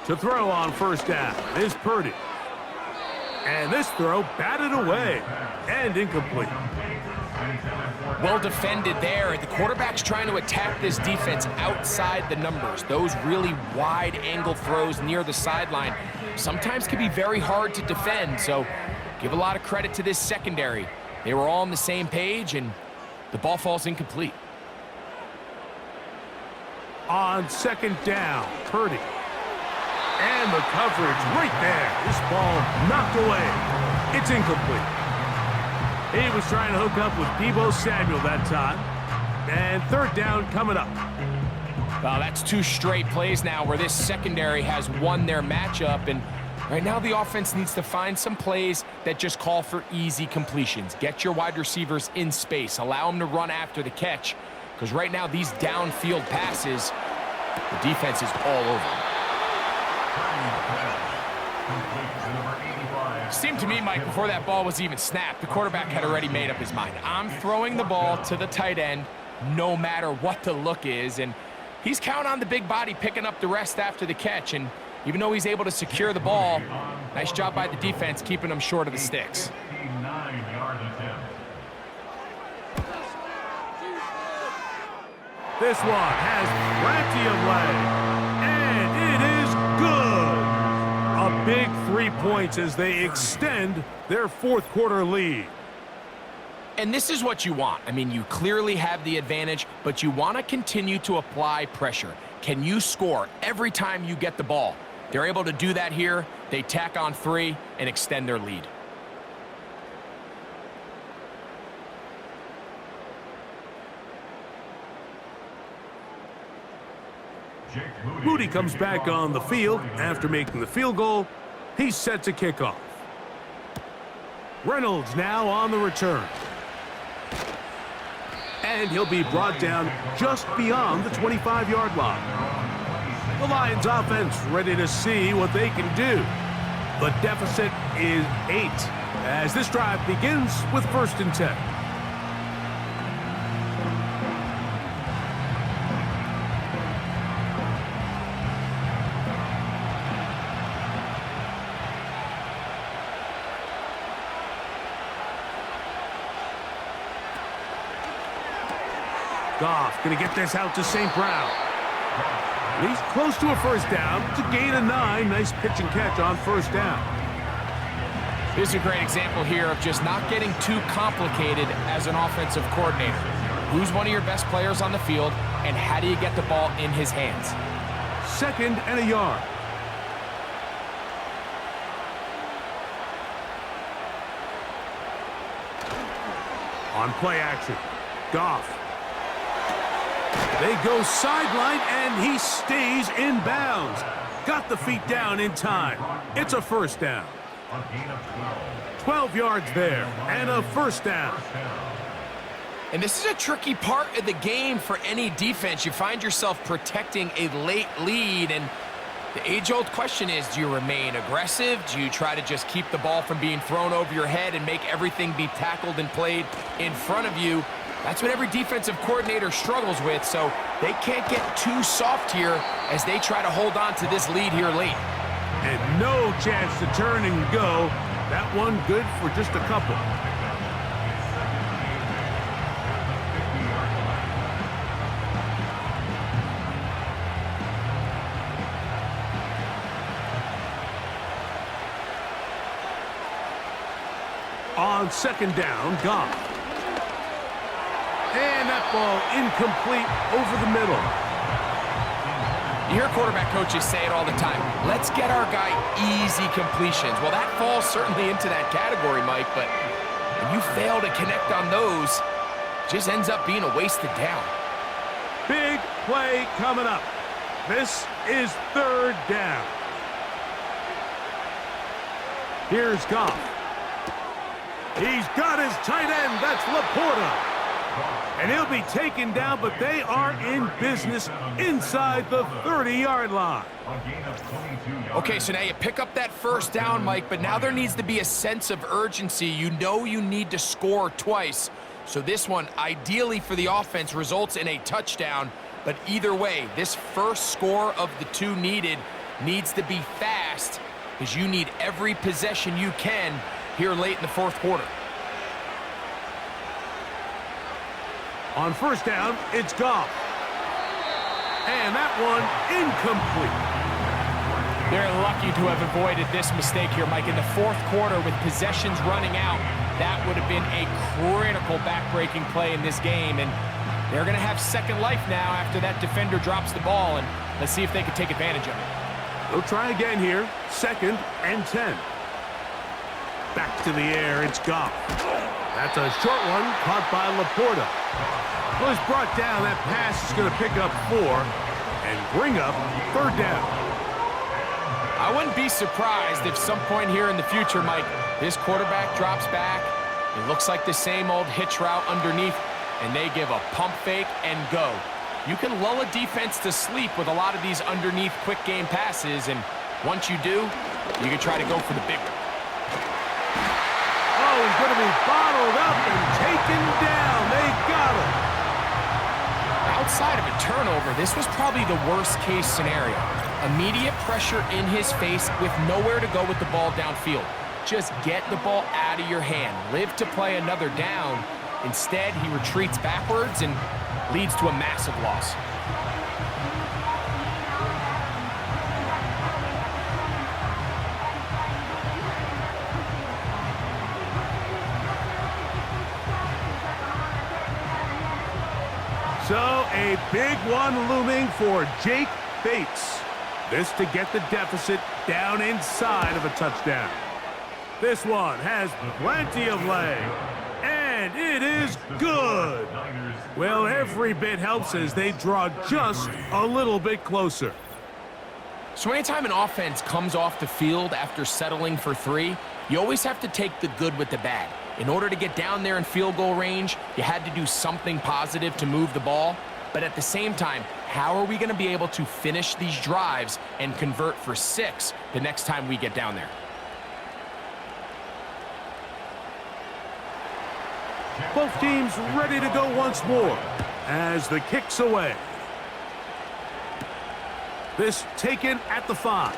To throw on 1st down is Purdy. And this throw batted away and incomplete. Well defended there. The quarterback's trying to attack this defense outside the numbers. Those really wide angle throws near the sideline sometimes can be very hard to defend. So give a lot of credit to this secondary. They were all on the same page, and the ball falls incomplete. On 2nd down, Purdy. And the coverage right there. This ball knocked away. It's incomplete. He was trying to hook up with Deebo Samuel that time. And 3rd down coming up. Well, that's 2 straight plays now where this secondary has won their matchup. And right now the offense needs to find some plays that just call for easy completions. Get your wide receivers in space. Allow them to run after the catch. Because right now these downfield passes, the defense is all over them. Seemed to me, Mike, before that ball was even snapped, the quarterback had already made up his mind. I'm throwing the ball to the tight end no matter what the look is, and he's counting on the big body picking up the rest after the catch, and even though he's able to secure the ball, nice job by the defense keeping him short of the sticks. This one has plenty of leg, and it is good. A big 3 points as they extend their 4th quarter lead. And this is what you want. I mean, you clearly have the advantage, but you want to continue to apply pressure. Can you score every time you get the ball? They're able to do that here. They tack on 3 and extend their lead. Moody comes back on the field after making the field goal. He's set to kick off. Reynolds now on the return. And he'll be brought down just beyond the 25-yard line. The Lions offense ready to see what they can do. The deficit is 8 as this drive begins with 1st and 10. Goff going to get this out to St. Brown. He's close to a first down. It's a gain of 9. Nice pitch and catch on first down. This is a great example here of just not getting too complicated as an offensive coordinator. Who's one of your best players on the field, and how do you get the ball in his hands? 2nd and a yard. On play action, Goff. They go sideline, and he stays in bounds. Got the feet down in time. It's a first down. 12 yards there, and a first down. And this is a tricky part of the game for any defense. You find yourself protecting a late lead, and the age-old question is, do you remain aggressive? Do you try to just keep the ball from being thrown over your head and make everything be tackled and played in front of you? That's what every defensive coordinator struggles with, so they can't get too soft here as they try to hold on to this lead here late. And no chance to turn and go. That one good for just a couple. On 2nd down, Goff. And that ball incomplete over the middle. You hear quarterback coaches say it all the time. Let's get our guy easy completions. Well, that falls certainly into that category, Mike, but when you fail to connect on those, it just ends up being a wasted down. Big play coming up. This is 3rd down. Here's Goff. He's got his tight end. That's Laporta. And he'll be taken down, but they are in business inside the 30-yard line. Okay, so now you pick up that first down, Mike, but now there needs to be a sense of urgency. You know you need to score twice. So this one, ideally for the offense, results in a touchdown. But either way, this first score of the 2 needed needs to be fast because you need every possession you can here late in the 4th quarter. On first down, it's Goff. And that one incomplete. They're lucky to have avoided this mistake here, Mike. In the 4th quarter with possessions running out, that would have been a critical back-breaking play in this game. And they're going to have second life now after that defender drops the ball. And let's see if they can take advantage of it. They'll try again here. 2nd and 10. Back to the air, it's Goff. That's a short one caught by Laporta. Was brought down. That pass is going to pick up 4 and bring up 3rd down. I wouldn't be surprised if some point here in the future, Mike, this quarterback drops back. It looks like the same old hitch route underneath, and they give a pump fake and go. You can lull a defense to sleep with a lot of these underneath quick game passes, and once you do, you can try to go for the big one. Oh, he's going to be bottled up and taken down. They got him. Outside of a turnover, this was probably the worst-case scenario. Immediate pressure in his face with nowhere to go with the ball downfield. Just get the ball out of your hand. Live to play another down. Instead, he retreats backwards and leads to a massive loss. So a big one looming for Jake Bates. This to get the deficit down inside of a touchdown. This one has plenty of leg, and it is good. Well, every bit helps as they draw just a little bit closer. So anytime an offense comes off the field after settling for 3, you always have to take the good with the bad. In order to get down there in field goal range, you had to do something positive to move the ball. But at the same time, how are we going to be able to finish these drives and convert for 6 the next time we get down there? Both teams ready to go once more as the kick's away. This taken at the 5.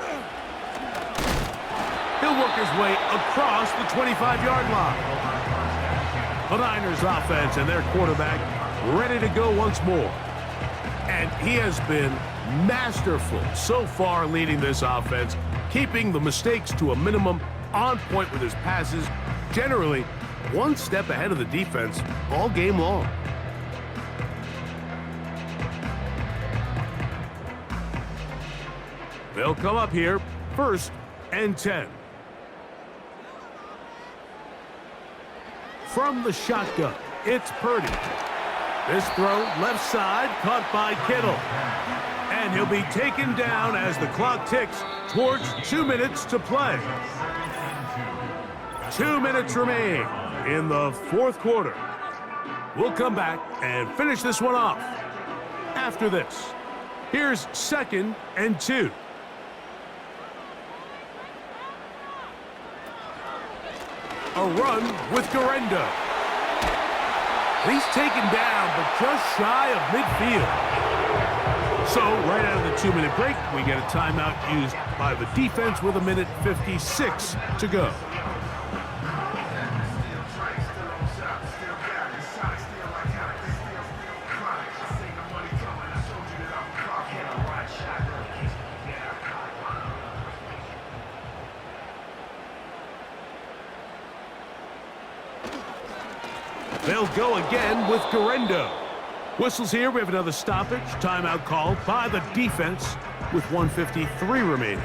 He'll work his way across the 25-yard line. The Niners offense and their quarterback ready to go once more. And he has been masterful so far leading this offense, keeping the mistakes to a minimum, on point with his passes, generally one step ahead of the defense all game long. They'll come up here, 1st and 10. From the shotgun, it's Purdy. This throw, left side, caught by Kittle. And he'll be taken down as the clock ticks towards 2 minutes to play. 2 minutes remain in the 4th quarter. We'll come back and finish this one off after this. Here's 2nd and 2. A run with Garendo. He's taken down, but just shy of midfield. So, right out of the 2-minute break, we get a timeout used by the defense with 1:56 to go. They'll go again with Garendo. Whistles here. We have another stoppage. Timeout called by the defense with 1:53 remaining.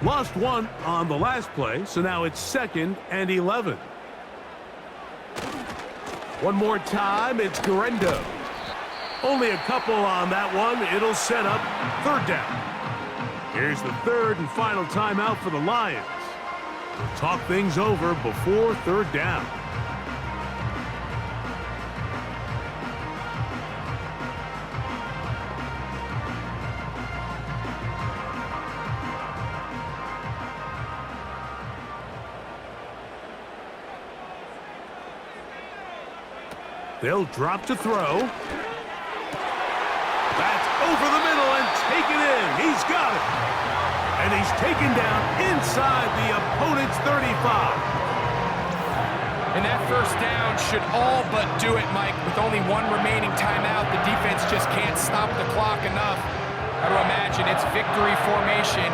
Lost one on the last play, so now it's 2nd and 11. One more time, it's Garendo. Only a couple on that one. It'll set up 3rd down. Here's the 3rd and final timeout for the Lions. Talk things over before 3rd down. They'll drop to throw. That's over the middle and taken in. He's got it. And he's taken down inside the opponent's 35. And that 1st down should all but do it, Mike. With only one remaining timeout, the defense just can't stop the clock enough. I would imagine it's victory formation.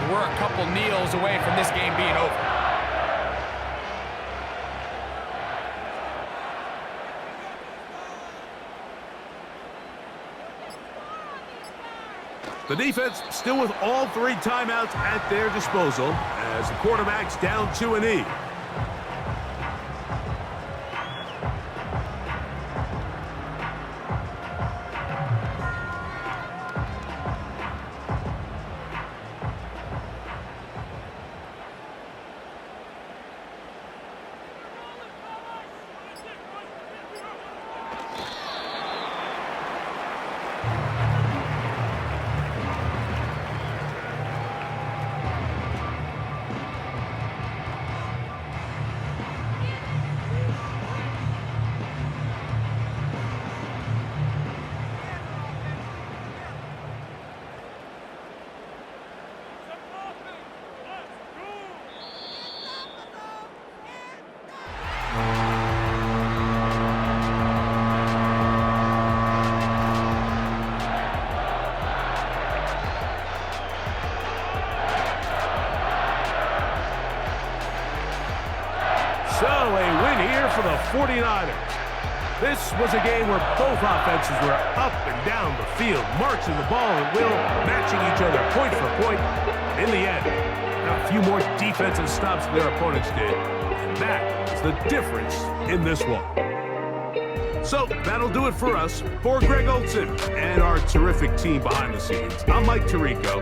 We're a couple kneels away from this game being over. The defense still with all 3 timeouts at their disposal as the quarterback's down 2-E. So a win here for the 49ers. This was a game where both offenses were up and down the field, marching the ball at will, matching each other point for point. In the end, a few more defensive stops than their opponents did. And that is the difference in this one. So that'll do it for us. For Greg Olson and our terrific team behind the scenes, I'm Mike Tirico.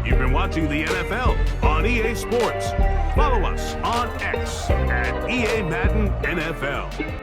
You've been watching the NFL on EA Sports. Follow us on X at EA Madden NFL.